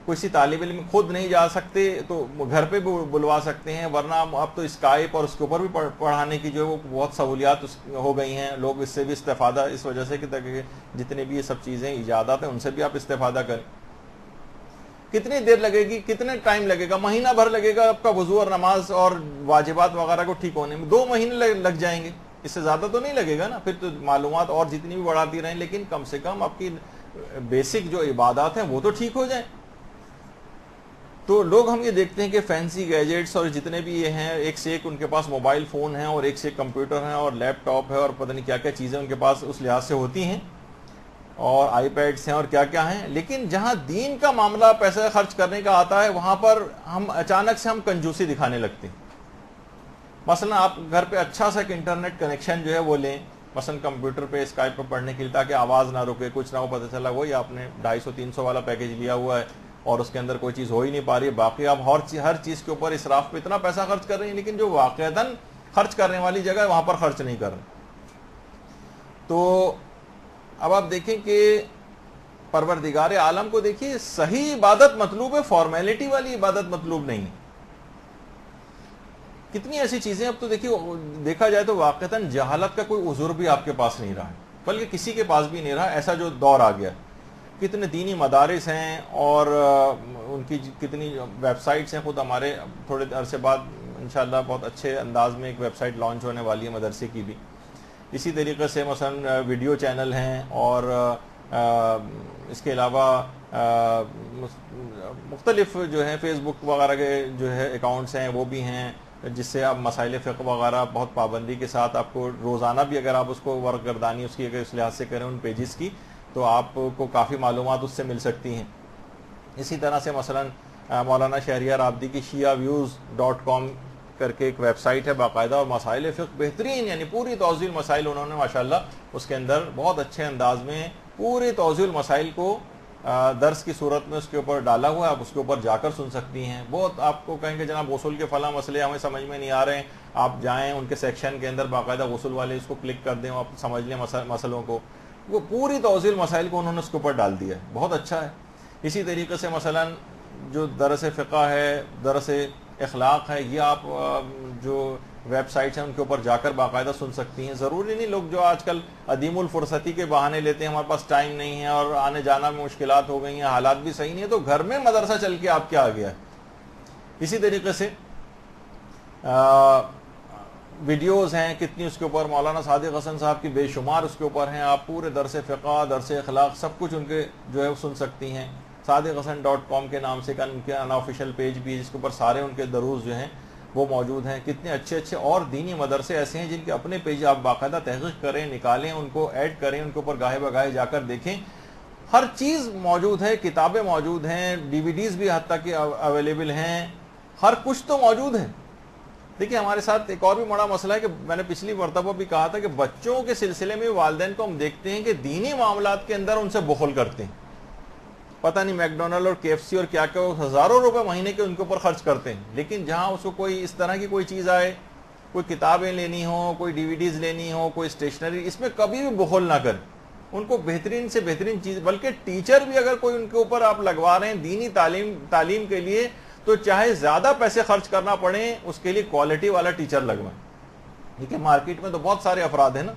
کسی طالب علم خود نہیں جا سکتے تو گھر پہ بھی بلوا سکتے ہیں، ورنہ اب تو اسکائپ اور اس کے اوپر بھی پڑھانے کی جو ہے وہ بہت سہولیات ہو گئی ہیں، لوگ اس سے بھی استفادہ اس وجہ سے کہ جتنے بھی یہ سب چیزیں ایجادات ہیں ان سے بھی آپ استفادہ کریں۔ کتنی دیر لگے گی، کتنے ٹائم لگے گا؟ مہینہ بھر لگے گا آپ کا وضو اور نماز اور واجبات وغیرہ کو ٹھیک ہونے میں، 2 مہینے لگ جائیں گے، اس سے زیادہ تو نہیں لگے گا نا۔ پھر تو معلومات اور جتنی بھی بڑھاتی رہیں، لیکن کم سے کم آپ کی بیسک جو عبادات ہیں وہ تو ٹھیک ہو جائیں۔ تو لوگ ہم یہ دیکھتے ہیں کہ فینسی گیجٹس اور جتنے بھی یہ ہیں، ایک سے ایک ان کے پاس موبائل فون ہیں اور ایک سے ایک کمپیوٹر ہیں اور لیپ ٹاپ ہے اور پتہ نہیں کیا کیا چیزیں ان کے پاس اس لحاظ سے ہوتی ہیں، اور آئی پیڈس ہیں اور کیا کیا ہیں، لیکن جہاں دین کا معاملہ پیسہ خرچ کرنے کا آتا ہے وہاں پر ہم اچانک سے کنجوسی دکھانے لگتے ہیں۔ مثلا آپ گھر پہ اچھا سا ایک انٹرنیٹ کنیکشن جو ہے وہ لیں، مثلا کمپیوٹر پہ اسکائپ پہ پڑھنے کے لیے، تاکہ آواز نہ رکے، کچھ نہ ہو، پتہ چلا وہی آپ نے 250-300 والا پیکیج لیا ہوا ہے اور اس کے اندر کوئی چیز ہو ہی نہیں پا رہی ہے، باقی آپ ہر چیز کے اوپر اسراف پہ اتنا پیسہ خرچ کر رہے ہیں، لیکن جو واقعتاً خرچ کرنے والی جگہ ہے وہاں پر خرچ نہیں کر رہے۔ تو اب آپ دیکھیں کہ پروردگار عالم کو دیکھیے، صحیح عبادت مطلوب ہے، فارمیلٹی والی عبادت مطلوب نہیں ہے۔ کتنی ایسی چیزیں اب تو دیکھیے دیکھا جائے تو واقعتاً جہالت کا کوئی عذر بھی آپ کے پاس نہیں رہا ہے، بلکہ کسی کے پاس بھی نہیں رہا، ایسا جو دور آ گیا۔ کتنے دینی مدارس ہیں اور ان کی کتنی ویب سائٹس ہیں، خود ہمارے تھوڑے عرصے بعد انشاءاللہ بہت اچھے انداز میں ایک ویب سائٹ لانچ ہونے والی ہے مدرسے کی بھی۔ اسی طریقے سے مثلا ویڈیو چینل ہیں، اور اس کے علاوہ مختلف جو ہیں فیس بک وغیرہ کے جو ہے اکاؤنٹس ہیں وہ بھی ہیں، جس سے آپ مسائل فقہ وغیرہ بہت پابندی کے ساتھ آپ کو روزانہ بھی اگر آپ اس کو ورک گردانی اس کی اگر اس لحاظ سے کریں ان پیجز کی، تو آپ کو کافی معلومات اس سے مل سکتی ہیں۔ اسی طرح سے مثلا مولانا شہریار آبادی کی shiaViews.com کر کے ایک ویب سائٹ ہے باقاعدہ، اور مسائل فقہ بہترین، یعنی پوری توضیح المسائل انہوں نے ماشاءاللہ اس کے اندر بہت اچھے انداز میں پوری توضیح المسائل کو درس کی صورت میں اس کے اوپر ڈالا ہوا ہے، آپ اس کے اوپر جا کر سن سکتی ہیں۔ بہت آپ کو کہیں کہ جناب غسل کے فلاں مسئلے ہمیں سمجھ میں نہیں آ رہے ہیں، آپ جائیں ان کے سیکشن کے اندر باقاعدہ غسل والے اس کو کلک کر دیں، آپ سمجھ لیں مسئلوں کو، وہ پوری توضیح المسائل کو انہوں نے اس کے اوپر ڈال دیا ہے، بہت اچھا ہے۔ اسی طریقے سے مثلا جو درس فقہ ہے، درس اخلاق ہے، یہ آپ جو ویب سائٹس ہیں ان کے اوپر جا کر باقاعدہ سن سکتی ہیں۔ ضروری نہیں لوگ جو آج کل عدیم الفرصتی کے بہانے لیتے ہیں، ہمارے پاس ٹائم نہیں ہے اور آنے جانا میں مشکلات ہو گئی ہیں، حالات بھی صحیح نہیں ہے، تو گھر میں مدرسہ چل کے آپ کیا آ گیا ہے۔ اسی طریقے سے ویڈیوز ہیں کتنی اس کے اوپر، مولانا صادق حسن صاحب کی بے شمار اس کے اوپر ہیں، آپ پورے درس فقہ، درس اخلاق سب کچھ ان کے جو ہے سن سکتی ہیں۔ صادقحسن.com کے نام سے ان کے انآفیشیل پیج بھی ہے جس کے اوپر سارے ان کے دروس جو ہیں وہ موجود ہیں۔ کتنے اچھے اچھے اور دینی مدرسے ایسے ہیں جن کے اپنے پیج آپ باقاعدہ تحقیق کریں، نکالیں، ان کو ایڈ کریں، ان کے اوپر گاہے بگاہے جا کر دیکھیں، ہر چیز موجود ہے، کتابیں موجود ہیں، DVDs بھی حتیٰ کہ اویلیبل ہیں، ہر کچھ تو موجود ہے۔ دیکھیں ہمارے ساتھ ایک اور بھی بڑا مسئلہ ہے کہ میں نے پچھلی مرتبہ بھی کہا تھا کہ بچوں کے سلسلے میں والدین کو ہم دیکھتے ہیں کہ دینی معاملات کے اندر ان سے بخل کرتے ہیں، پتہ نہیں میکڈونلڈ اور KFC اور کیا کیا ہزاروں روپے مہینے کے ان کے اوپر خرچ کرتے ہیں، لیکن جہاں اس کو کوئی اس طرح کی کوئی چیز آئے، کوئی کتابیں لینی ہو، کوئی DVDs لینی ہو، کوئی اسٹیشنری، اس میں کبھی بھی بخل نہ کریں، ان کو بہترین سے بہترین چیز، بلکہ ٹیچر بھی اگر کوئی ان کے اوپر آپ لگوا رہے ہیں دینی تعلیم کے لیے، تو چاہے زیادہ پیسے خرچ کرنا پڑے اس کے لیے کوالٹی والا ٹیچر لگوائیں۔ دیکھیں مارکیٹ میں تو بہت سارے افراد ہیں نا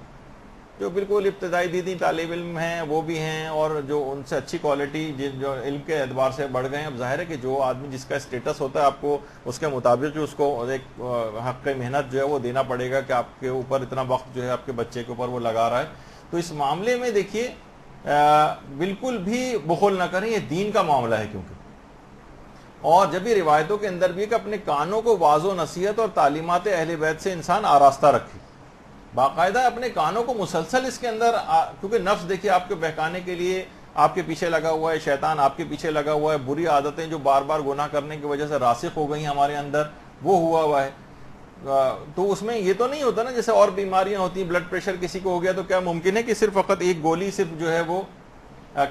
جو بالکل ابتدائی دینی طالب علم ہیں، وہ بھی ہیں، اور جو ان سے اچھی کوالٹی جو علم کے اعتبار سے بڑھ گئے ہیں۔ اب ظاہر ہے کہ جو آدمی جس کا اسٹیٹس ہوتا ہے آپ کو اس کے مطابق اس کو ایک حق محنت جو ہے وہ دینا پڑے گا کہ آپ کے اوپر اتنا وقت جو ہے آپ کے بچے کے اوپر وہ لگا رہا ہے۔ تو اس معاملے میں دیکھیے بالکل بھی بخل نہ کریں، یہ دین کا معاملہ ہے کیونکہ، اور جب یہ روایتوں کے اندر بھی کہ اپنے کانوں کو واعظ و نصیحت اور تعلیمات اہل بیت سے انسان آراستہ رکھے، باقاعدہ اپنے کانوں کو مسلسل اس کے اندر، کیونکہ نفس دیکھیے آپ کے بہکانے کے لیے آپ کے پیچھے لگا ہوا ہے، شیطان آپ کے پیچھے لگا ہوا ہے، بری عادتیں جو بار بار گناہ کرنے کی وجہ سے راسخ ہو گئی ہیں ہمارے اندر وہ ہوا ہے۔ تو اس میں یہ تو نہیں ہوتا نا جیسے اور بیماریاں ہوتی ہیں، بلڈ پریشر کسی کو ہو گیا تو کیا ممکن ہے کہ صرف فقط ایک گولی صرف جو ہے وہ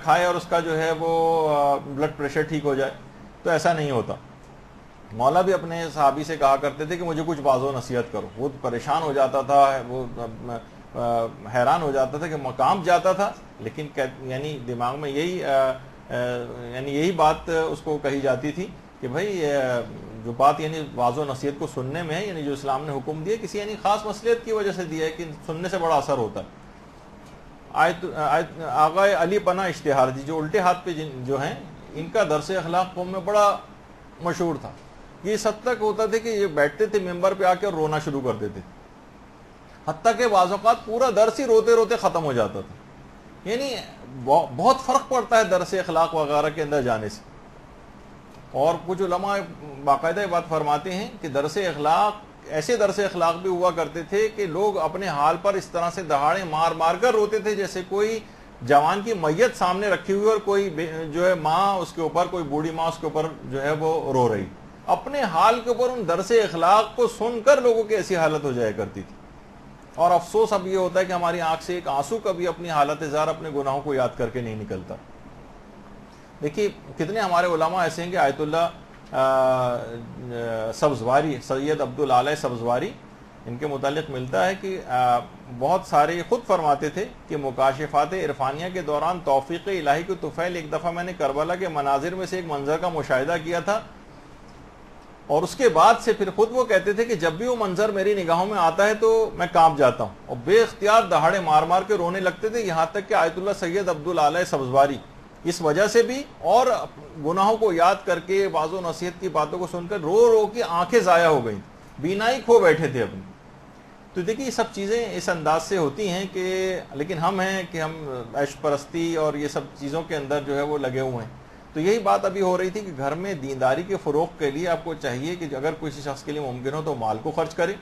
کھائے اور اس کا جو ہے وہ بلڈ پریشر ٹھیک ہو جائے؟ تو ایسا نہیں ہوتا۔ مولا بھی اپنے صحابی سے کہا کرتے تھے کہ مجھے کچھ واعظ و نصیحت کرو، وہ پریشان ہو جاتا تھا، وہ حیران ہو جاتا تھا کہ مقام جاتا تھا، لیکن یعنی دماغ میں یہی بات اس کو کہی جاتی تھی کہ بھائی جو بات یعنی واعظ و نصیحت کو سننے میں ہے، یعنی جو اسلام نے حکم دیا کسی یعنی خاص مصلحت کی وجہ سے دیا ہے کہ سننے سے بڑا اثر ہوتا ہے۔ آغا علی پناہ اشتہار جی جو الٹے ہاتھ پہ جو ہیں، ان کا درس اخلاق قوم میں بڑا مشہور تھا۔ یہ اس حد تک ہوتا تھا کہ یہ بیٹھتے تھے ممبر پہ آ کے اور رونا شروع کر دیتے، حتیٰ کہ بعض اوقات پورا درس ہی روتے روتے ختم ہو جاتا تھا۔ یعنی بہت فرق پڑتا ہے درس اخلاق وغیرہ کے اندر جانے سے، اور کچھ علماء باقاعدہ یہ بات فرماتے ہیں کہ درس اخلاق ایسے درس اخلاق بھی ہوا کرتے تھے کہ لوگ اپنے حال پر اس طرح سے دہاڑے مار مار کر روتے تھے جیسے کوئی جوان کی میت سامنے رکھی ہوئی اور کوئی جو ہے ماں اس کے اوپر، کوئی بوڑھی ماں اس کے اوپر جو ہے وہ رو رہی، اپنے حال کے اوپر ان درس اخلاق کو سن کر لوگوں کی ایسی حالت ہو جایا کرتی تھی۔ اور افسوس اب یہ ہوتا ہے کہ ہماری آنکھ سے ایک آنسو کبھی اپنی حالت زار اپنے گناہوں کو یاد کر کے نہیں نکلتا۔ دیکھیے کتنے ہمارے علماء ایسے ہیں کہ آیت اللہ سبزواری، سید عبدالعالی سبزواری، ان کے متعلق ملتا ہے کہ بہت سارے خود فرماتے تھے کہ مکاشفات عرفانیہ کے دوران توفیق الہی کے طفیل ایک دفعہ میں نے کربلا کے مناظر میں سے ایک منظر کا مشاہدہ کیا تھا، اور اس کے بعد سے پھر خود وہ کہتے تھے کہ جب بھی وہ منظر میری نگاہوں میں آتا ہے تو میں کانپ جاتا ہوں اور بے اختیار دہاڑے مار مار کے رونے لگتے تھے، یہاں تک کہ آیت اللہ سید عبدالعالی سبزواری اس وجہ سے بھی اور گناہوں کو یاد کر کے واعظ و نصیحت کی باتوں کو سن کر رو رو کے آنکھیں ضائع ہو گئیں، بینائی کھو بیٹھے تھے اپنی۔ تو دیکھیے یہ سب چیزیں اس انداز سے ہوتی ہیں کہ لیکن ہم ہیں کہ ہم عیش پرستی اور یہ سب چیزوں کے اندر جو ہے وہ لگے ہوئے ہیں۔ تو یہی بات ابھی ہو رہی تھی کہ گھر میں دینداری کے فروغ کے لیے آپ کو چاہیے کہ اگر کسی شخص کے لیے ممکن ہو تو مال کو خرچ کرے۔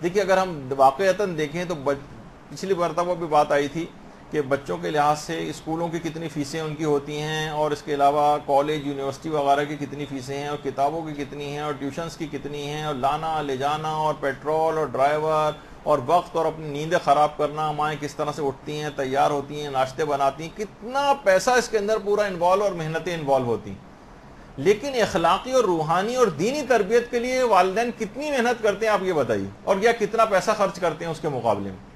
دیکھیے اگر ہم واقعتاً دیکھیں تو پچھلی مرتبہ بھی بات آئی تھی کہ بچوں کے لحاظ سے اسکولوں کی کتنی فیسیں ان کی ہوتی ہیں، اور اس کے علاوہ کالج یونیورسٹی وغیرہ کی کتنی فیسیں ہیں، اور کتابوں کی کتنی ہیں، اور ٹیوشنز کی کتنی ہیں، اور لانا لے جانا، اور پیٹرول اور ڈرائیور اور وقت اور اپنی نیندیں خراب کرنا، مائیں کس طرح سے اٹھتی ہیں، تیار ہوتی ہیں، ناشتے بناتی ہیں، کتنا پیسہ اس کے اندر پورا انوالو اور محنتیں انوالو ہوتی ہیں۔ لیکن اخلاقی اور روحانی اور دینی تربیت کے لیے والدین کتنی محنت کرتے ہیں آپ یہ بتائیے، اور یا کتنا پیسہ خرچ کرتے ہیں اس کے مقابلے میں۔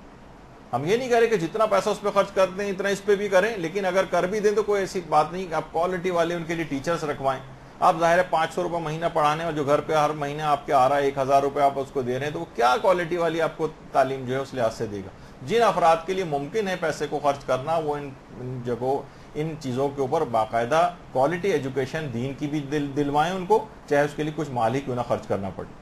ہم یہ نہیں کہہ رہے کہ جتنا پیسہ اس پہ خرچ کرتے ہیں اتنا اس پہ بھی کریں، لیکن اگر کر بھی دیں تو کوئی ایسی بات نہیں کہ آپ کوالٹی والے ان کے لیے ٹیچرز رکھوائیں۔ آپ ظاہر ہے 500 روپے مہینہ پڑھانے اور جو گھر پہ ہر مہینے آپ کے آ رہا ہے 1000 روپے آپ اس کو دے رہے ہیں، تو وہ کیا کوالٹی والی آپ کو تعلیم جو ہے اس لحاظ سے دے گا۔ جن افراد کے لیے ممکن ہے پیسے کو خرچ کرنا، وہ ان جگہوں ان چیزوں کے اوپر باقاعدہ کوالٹی ایجوکیشن دین کی بھی دلوائیں ان کو، چاہے اس کے لیے کچھ مال ہی کیوں نہ خرچ کرنا پڑے۔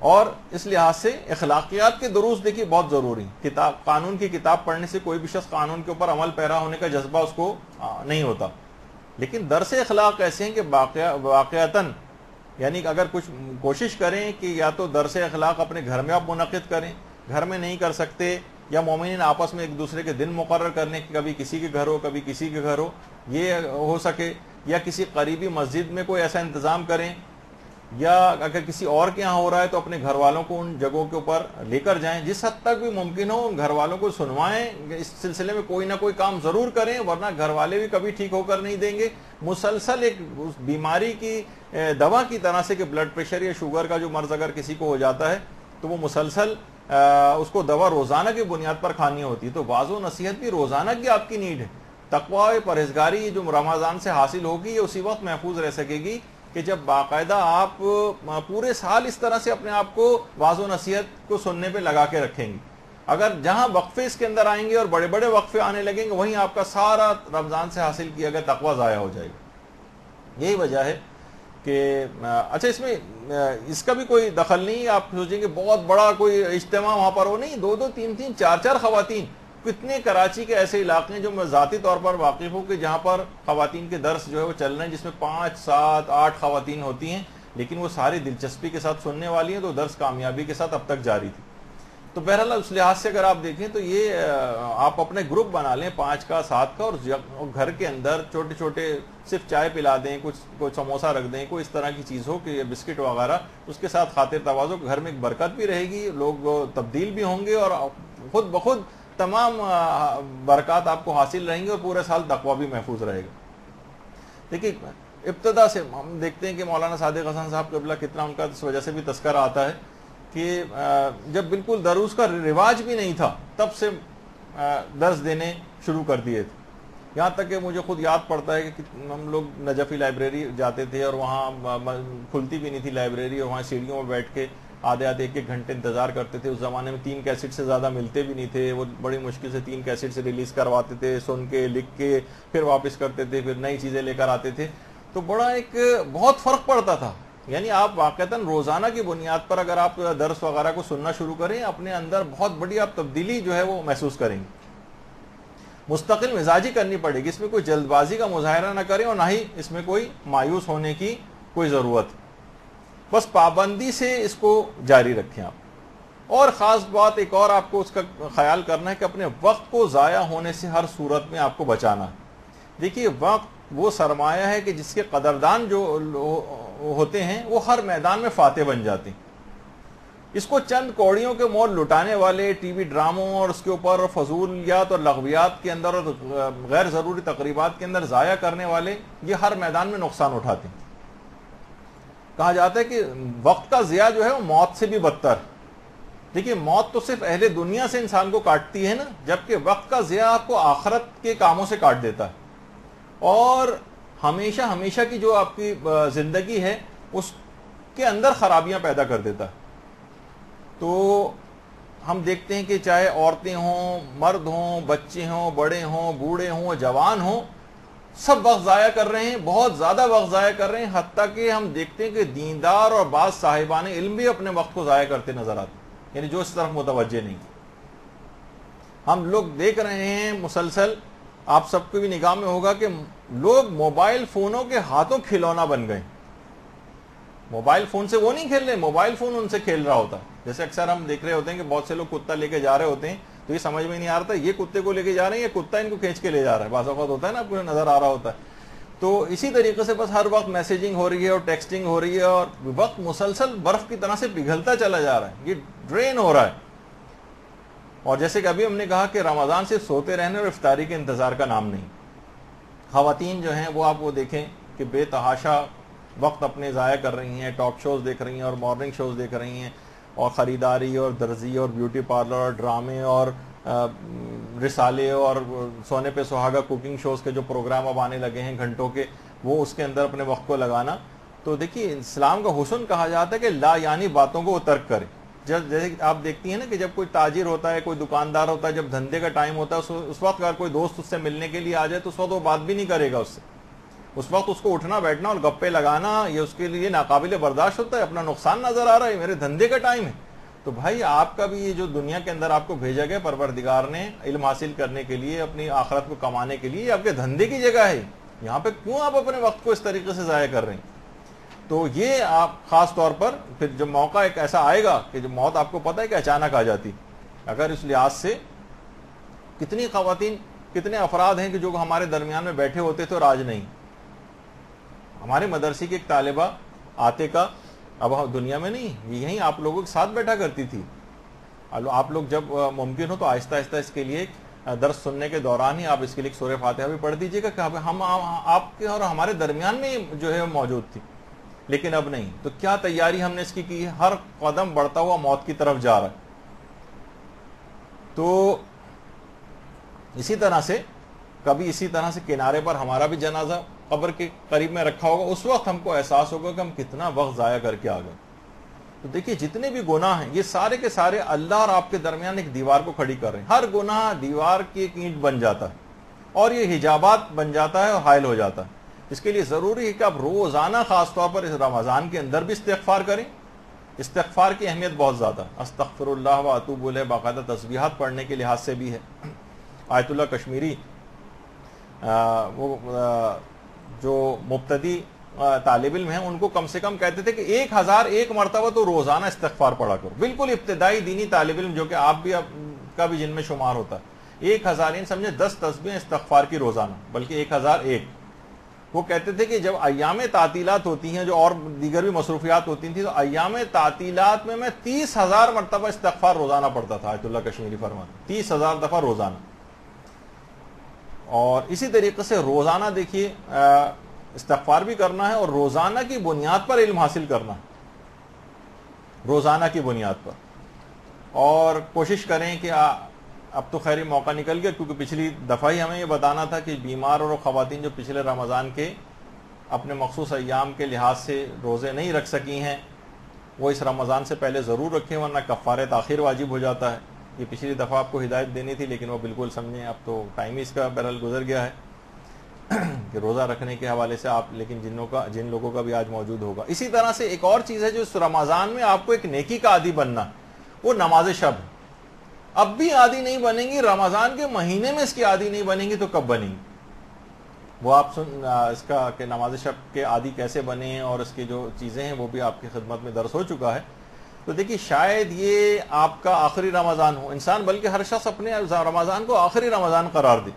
اور اس لحاظ سے اخلاقیات کے دروس دیکھیے بہت ضروری ہیں۔ قانون کی کتاب پڑھنے سے کوئی بھی شخص قانون کے اوپر عمل پیرا ہونے کا جذبہ اس کو نہیں ہوتا، لیکن درس اخلاق ایسے ہیں کہ واقعتاً یعنی کہ اگر کچھ کوشش کریں کہ یا تو درس اخلاق اپنے گھر میں آپ منعقد کریں، گھر میں نہیں کر سکتے یا مومنین آپس میں ایک دوسرے کے دن مقرر کرنے کہ کبھی کسی کے گھر ہو کبھی کسی کے گھر ہو یہ ہو سکے، یا کسی قریبی مسجد میں کوئی ایسا انتظام کریں، یا اگر کسی اور کے یہاں ہو رہا ہے تو اپنے گھر والوں کو ان جگہوں کے اوپر لے کر جائیں، جس حد تک بھی ممکن ہو ان گھر والوں کو سنوائیں، اس سلسلے میں کوئی نہ کوئی کام ضرور کریں، ورنہ گھر والے بھی کبھی ٹھیک ہو کر نہیں دیں گے۔ مسلسل ایک بیماری کی دوا کی طرح سے کہ بلڈ پریشر یا شوگر کا جو مرض اگر کسی کو ہو جاتا ہے تو وہ مسلسل اس کو دوا روزانہ کی بنیاد پر کھانی ہوتی ہے، تو واعظ و نصیحت بھی روزانہ کی آپ کی نیڈ ہے۔ تقوی پرہیزگاری جو رمضان سے حاصل ہوگی یہ اسی وقت محفوظ رہ سکے گی کہ جب باقاعدہ آپ پورے سال اس طرح سے اپنے آپ کو واعظ و نصیحت کو سننے پہ لگا کے رکھیں گے۔ اگر جہاں وقفے اس کے اندر آئیں گے اور بڑے بڑے وقفے آنے لگیں گے، وہیں آپ کا سارا رمضان سے حاصل کیا گیا تقوی ضائع ہو جائے گا۔ یہی وجہ ہے کہ اچھا اس میں اس کا بھی کوئی دخل نہیں، آپ سوچیں کہ بہت بڑا کوئی اجتماع وہاں پر ہو، نہیں، دو دو تین تین چار چار خواتین، کتنے کراچی کے ایسے علاقے ہیں جو میں ذاتی طور پر واقف ہوں کہ جہاں پر خواتین کے درس جو ہے وہ چل رہے ہیں، جس میں 5 7 8 خواتین ہوتی ہیں، لیکن وہ ساری دلچسپی کے ساتھ سننے والی ہیں، تو درس کامیابی کے ساتھ اب تک جاری تھی۔ تو بہرحال اس لحاظ سے اگر آپ دیکھیں تو یہ آپ اپنے گروپ بنا لیں 5 کا 7 کا، اور گھر کے اندر چھوٹے چھوٹے صرف چائے پلا دیں، کچھ سموسا رکھ دیں، کوئی اس طرح کی چیز ہو کہ بسکٹ وغیرہ، اس کے ساتھ خاطر تواضع، گھر میں ایک برکت بھی رہے گی، لوگ تبدیل بھی ہوں گے اور خود بخود تمام برکات آپ کو حاصل رہیں گے اور پورے سال تقوی بھی محفوظ رہے گا۔ دیکھیے ابتدا سے ہم دیکھتے ہیں کہ مولانا صادق حسن صاحب قبلہ کتنا ان کا اس وجہ سے بھی تذکرہ آتا ہے کہ جب بالکل دروس کا رواج بھی نہیں تھا تب سے درس دینے شروع کر دیے تھے، یہاں تک کہ مجھے خود یاد پڑتا ہے کہ ہم لوگ نجفی لائبریری جاتے تھے اور وہاں کھلتی بھی نہیں تھی لائبریری، اور وہاں سیڑھیوں میں بیٹھ کے آدھے 1 گھنٹے انتظار کرتے تھے۔ اس زمانے میں 3 کیسٹ سے زیادہ ملتے بھی نہیں تھے، وہ بڑی مشکل سے 3 کیسٹ سے ریلیز کرواتے تھے، سن کے لکھ کے پھر واپس کرتے تھے، پھر نئی چیزیں لے کر آتے تھے، تو بڑا ایک بہت فرق پڑتا تھا۔ یعنی آپ واقعتاً روزانہ کی بنیاد پر اگر آپ درس وغیرہ کو سننا شروع کریں، اپنے اندر بہت بڑی آپ تبدیلی جو ہے وہ محسوس کریں گے۔ مستقل مزاجی کرنی پڑے گی، اس میں کوئی جلد بازی کا مظاہرہ نہ کریں اور نہ ہی اس میں کوئی مایوس ہونے کی کوئی ضرورت، بس پابندی سے اس کو جاری رکھیں آپ۔ اور خاص بات ایک اور آپ کو اس کا خیال کرنا ہے کہ اپنے وقت کو ضائع ہونے سے ہر صورت میں آپ کو بچانا ہے۔ دیکھیے وقت وہ سرمایہ ہے کہ جس کے قدردان جو ہوتے ہیں وہ ہر میدان میں فاتح بن جاتے ہیں۔ اس کو چند کوڑیوں کے مول لٹانے والے، ٹی وی ڈراموں اور اس کے اوپر فضولیات اور لغویات کے اندر اور غیر ضروری تقریبات کے اندر ضائع کرنے والے یہ ہر میدان میں نقصان اٹھاتے ہیں۔ کہا جاتا ہے کہ وقت کا ضیاع جو ہے وہ موت سے بھی بدتر ہے۔ دیکھیے موت تو صرف اہل دنیا سے انسان کو کاٹتی ہے نا، جبکہ وقت کا ضیاع آپ کو آخرت کے کاموں سے کاٹ دیتا ہے، اور ہمیشہ ہمیشہ کی جو آپ کی زندگی ہے اس کے اندر خرابیاں پیدا کر دیتا ہے۔ تو ہم دیکھتے ہیں کہ چاہے عورتیں ہوں، مرد ہوں، بچے ہوں، بڑے ہوں، بوڑھے ہوں، جوان ہوں، سب وقت ضائع کر رہے ہیں، بہت زیادہ وقت ضائع کر رہے ہیں، حتیٰ کہ ہم دیکھتے ہیں کہ دیندار اور بعض صاحبان علم بھی اپنے وقت کو ضائع کرتے نظر آتے ہیں، یعنی جو اس طرف متوجہ نہیں۔ ہم لوگ دیکھ رہے ہیں مسلسل، آپ سب کو بھی نگاہ میں ہوگا کہ لوگ موبائل فونوں کے ہاتھوں کھلونا بن گئے۔ موبائل فون سے وہ نہیں کھیل رہے، موبائل فون ان سے کھیل رہا ہوتا ہے۔ جیسے اکثر ہم دیکھ رہے ہوتے ہیں کہ بہت سے لوگ کتا لے کے جا رہے ہوتے ہیں تو یہ سمجھ میں نہیں آ رہا یہ کتے کو لے کے جا رہے ہیں یا کتا ان کو کھینچ کے لے جا رہا ہے، بعض اوقات ہوتا ہے نا آپ کو نظر آ رہا ہوتا ہے۔ تو اسی طریقے سے بس ہر وقت میسیجنگ ہو رہی ہے اور ٹیکسٹنگ ہو رہی ہے، اور وقت مسلسل برف کی طرح سے پگھلتا چلا جا رہا ہے، یہ ڈرین ہو رہا ہے۔ اور جیسے کہ ابھی ہم نے کہا کہ رمضان سے سوتے رہنے اور افطاری کے انتظار کا نام نہیں۔ خواتین جو ہیں وہ آپ وہ دیکھیں کہ بے تحاشا وقت اپنے ضائع کر رہی ہیں، ٹاک شوز دیکھ رہی ہیں اور مارننگ شوز دیکھ رہی ہیں، اور خریداری اور درزی اور بیوٹی پارلر اور ڈرامے اور رسالے اور سونے پہ سہاگا کوکنگ شوز کے جو پروگرام اب آنے لگے ہیں گھنٹوں کے، وہ اس کے اندر اپنے وقت کو لگانا۔ تو دیکھیے اسلام کا حسن کہا جاتا ہے کہ لا یعنی باتوں کو وہ ترک کرے۔ جیسے آپ دیکھتی ہیں نا کہ جب کوئی تاجر ہوتا ہے، کوئی دکاندار ہوتا ہے، جب دھندے کا ٹائم ہوتا ہے اس وقت اگر کوئی دوست اس سے ملنے کے لیے آ جائے تو اس وقت وہ بات بھی نہیں کرے گا اس سے، اس وقت اس کو اٹھنا بیٹھنا اور گپے لگانا یہ اس کے لیے ناقابل برداشت ہوتا ہے، اپنا نقصان نظر آ رہا ہے، میرے دھندے کا ٹائم ہے۔ تو بھائی آپ کا بھی یہ جو دنیا کے اندر آپ کو بھیجا گیا پروردگار نے علم حاصل کرنے کے لیے، اپنی آخرت کو کمانے کے لیے، یہ آپ کے دھندے کی جگہ ہے، یہاں پہ کیوں آپ اپنے وقت کو اس طریقے سے ضائع کر رہے ہیں؟ تو یہ آپ خاص طور پر پھر جب موقع ایک ایسا آئے گا کہ جب موت آپ کو پتہ ہے کہ اچانک آ جاتی، اگر اس لحاظ سے کتنی خواتین کتنے افراد ہیں کہ جو ہمارے درمیان میں بیٹھے ہوتے تھے اور آج نہیں. ہمارے مدرسے کی ایک طالبہ آتے کا اب دنیا میں نہیں، یہیں آپ لوگوں کے ساتھ بیٹھا کرتی تھی. آپ لوگ جب ممکن ہو تو آہستہ آہستہ اس کے لیے درس سننے کے دوران ہی آپ اس کے لیے سورہ فاتحہ بھی پڑھ دیجیے گا کہ ہم آپ کے اور ہمارے درمیان میں جو ہے موجود تھی. لیکن اب نہیں. تو کیا تیاری ہم نے اس کی ہے؟ ہر قدم بڑھتا ہوا موت کی طرف جا رہا ہے. تو اسی طرح سے کبھی اسی طرح سے کنارے پر ہمارا بھی جنازہ قبر کے قریب میں رکھا ہوگا، اس وقت ہم کو احساس ہوگا کہ ہم کتنا وقت ضائع کر کے آ گئے. تو دیکھیے جتنے بھی گناہ ہیں یہ سارے کے سارے اللہ اور آپ کے درمیان ایک دیوار کو کھڑی کر رہے ہیں. ہر گناہ دیوار کی ایک اینٹ بن جاتا ہے اور یہ حجابات بن جاتا ہے اور حائل ہو جاتا ہے. اس کے لیے ضروری ہے کہ آپ روزانہ خاص طور پر اس رمضان کے اندر بھی استغفار کریں. استغفار کی اہمیت بہت زیادہ ہے. استغفر اللہ و اتوب الیہ باقاعدہ تسبیحات پڑھنے کے لحاظ سے بھی ہے. آیت اللہ کشمیری وہ جو مبتدی طالب علم ہیں ان کو کم سے کم کہتے تھے کہ 1001 مرتبہ تو روزانہ استغفار پڑھا کرو. بالکل ابتدائی دینی طالب علم جو کہ آپ بھی کا بھی جن میں شمار ہوتا ہے، 1000 سمجھے 10 تسبیح استغفار کی روزانہ، بلکہ 1001. وہ کہتے تھے کہ جب ایام تعطیلات ہوتی ہیں جو اور دیگر بھی مصروفیات ہوتی تھیں تو ایام تعطیلات میں 30,000 مرتبہ استغفار روزانہ پڑھتا تھا. آیت اللہ کشمیری فرماتے 30,000 دفعہ روزانہ. اور اسی طریقے سے روزانہ دیکھیے استغفار بھی کرنا ہے اور روزانہ کی بنیاد پر علم حاصل کرنا ہے. روزانہ کی بنیاد پر. اور کوشش کریں کہ اب تو خیر موقع نکل گیا کیونکہ پچھلی دفعہ ہی ہمیں یہ بتانا تھا کہ بیمار اور خواتین جو پچھلے رمضان کے اپنے مخصوص ایام کے لحاظ سے روزے نہیں رکھ سکی ہیں وہ اس رمضان سے پہلے ضرور رکھیں ورنہ کفارہ تاخیر واجب ہو جاتا ہے. یہ پچھلی دفعہ آپ کو ہدایت دینی تھی لیکن وہ بالکل سمجھیں اب تو ٹائم ہی اس کا بہرحال گزر گیا ہے کہ روزہ رکھنے کے حوالے سے آپ لیکن جن لوگوں کا بھی آج موجود ہوگا. اسی طرح سے ایک اور چیز ہے جو اس رمضان میں آپ کو ایک نیکی کا عادی بننا، وہ نماز شب. اب بھی عادی نہیں بنیں گی، رمضان کے مہینے میں اس کی عادی نہیں بنیں گی تو کب بنیں گی؟ وہ آپ اس کا کہ نماز شب کے عادی کیسے بنے اور اس کی جو چیزیں ہیں وہ بھی آپ کی خدمت میں درس ہو چکا ہے. تو دیکھیے شاید یہ آپ کا آخری رمضان ہو. انسان بلکہ ہر شخص اپنے رمضان کو آخری رمضان قرار دے.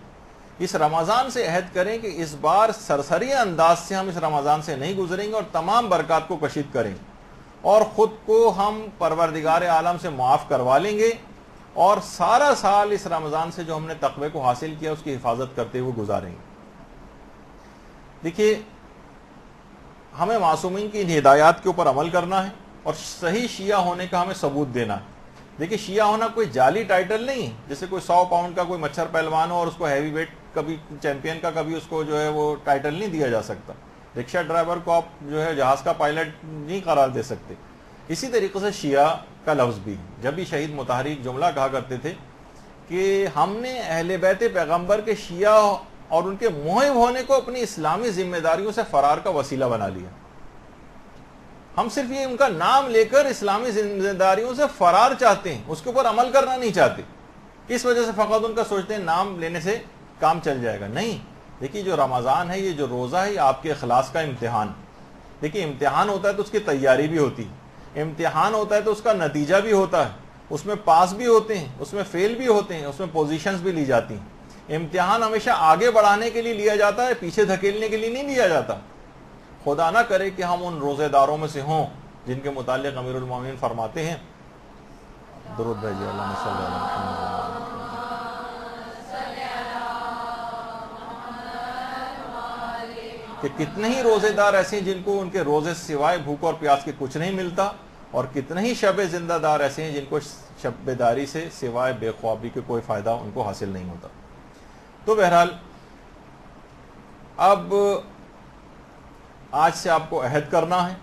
اس رمضان سے عہد کریں کہ اس بار سرسری انداز سے ہم اس رمضان سے نہیں گزریں گے اور تمام برکات کو کشید کریں گے اور خود کو ہم پروردگار عالم سے معاف کروا لیں گے اور سارا سال اس رمضان سے جو ہم نے تقوی کو حاصل کیا اس کی حفاظت کرتے ہوئے گزاریں گے. دیکھیے ہمیں معصومین کی ان ہدایات کے اوپر عمل کرنا ہے اور صحیح شیعہ ہونے کا ہمیں ثبوت دینا ہے. دیکھیے شیعہ ہونا کوئی جعلی ٹائٹل نہیں، جیسے کوئی 100 پاؤنڈ کا کوئی مچھر پہلوان ہو اور اس کو ہیوی ویٹ کبھی چیمپئن کا کبھی اس کو جو ہے وہ ٹائٹل نہیں دیا جا سکتا. رکشہ ڈرائیور کو آپ جو ہے جہاز کا پائلٹ نہیں قرار دے سکتے. اسی طریقے سے شیعہ کا لفظ بھی، جب بھی شہید متحرک جملہ کہا کرتے تھے کہ ہم نے اہل بیت پیغمبر کے شیعہ اور ان کے محب ہونے کو اپنی اسلامی ذمہ داریوں سے فرار کا وسیلہ بنا لیا. ہم صرف یہ ان کا نام لے کر اسلامی ذمہ داریوں سے فرار چاہتے ہیں، اس کے اوپر عمل کرنا نہیں چاہتے. اس وجہ سے فقط ان کا سوچتے ہیں نام لینے سے کام چل جائے گا. نہیں، دیکھیے جو رمضان ہے، یہ جو روزہ ہے، یہ آپ کے اخلاص کا امتحان. دیکھیے امتحان ہوتا ہے تو اس کی تیاری بھی ہوتی ہے، امتحان ہوتا ہے تو اس کا نتیجہ بھی ہوتا ہے، اس میں پاس بھی ہوتے ہیں، اس میں فیل بھی ہوتے ہیں، اس میں پوزیشنز بھی لی جاتی ہیں. امتحان ہمیشہ آگے بڑھانے کے لیے لیا جاتا ہے، پیچھے دھکیلنے کے لیے نہیں لیا جاتا. خدا نہ کرے کہ ہم ان روزے داروں میں سے ہوں جن کے متعلق امیر المومنین فرماتے ہیں، درود بھیجیے اللہم صلی علی محمد، کہ کتنے ہی روزے دار ایسے ہیں جن کو ان کے روزے سوائے بھوک اور پیاس کے کچھ نہیں ملتا اور کتنے ہی شب زندہ دار ایسے ہیں جن کو شب بیداری سے سوائے بے خوابی کے کوئی فائدہ ان کو حاصل نہیں ہوتا. تو بہرحال اب آج سے آپ کو عہد کرنا ہے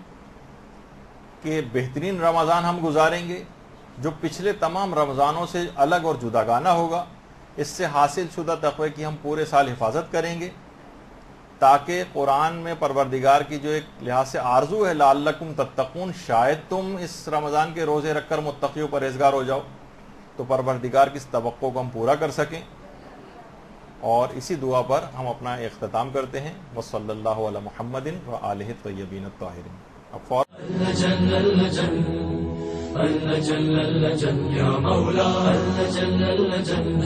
کہ بہترین رمضان ہم گزاریں گے جو پچھلے تمام رمضانوں سے الگ اور جداگانہ ہوگا. اس سے حاصل شدہ تقوی کی ہم پورے سال حفاظت کریں گے تاکہ قرآن میں پروردگار کی جو ایک لحاظ سے آرزو ہے لعلکم تتقون، شاید تم اس رمضان کے روزے رکھ کر متقی و پرہیزگار ہو جاؤ، تو پروردگار کی اس توقع کو ہم پورا کر سکیں. اور اسی دعا پر ہم اپنا اختتام کرتے ہیں. وصلی اللہ علی محمد وآلہ الطیبین الطاہرین. اب اللجل اللجل يا مولا اللجل اللجل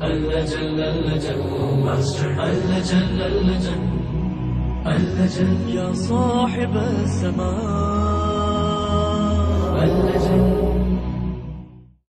اللجل اللجل ماستر اللجل اللجل اللجل يا صاحب السماء اللجل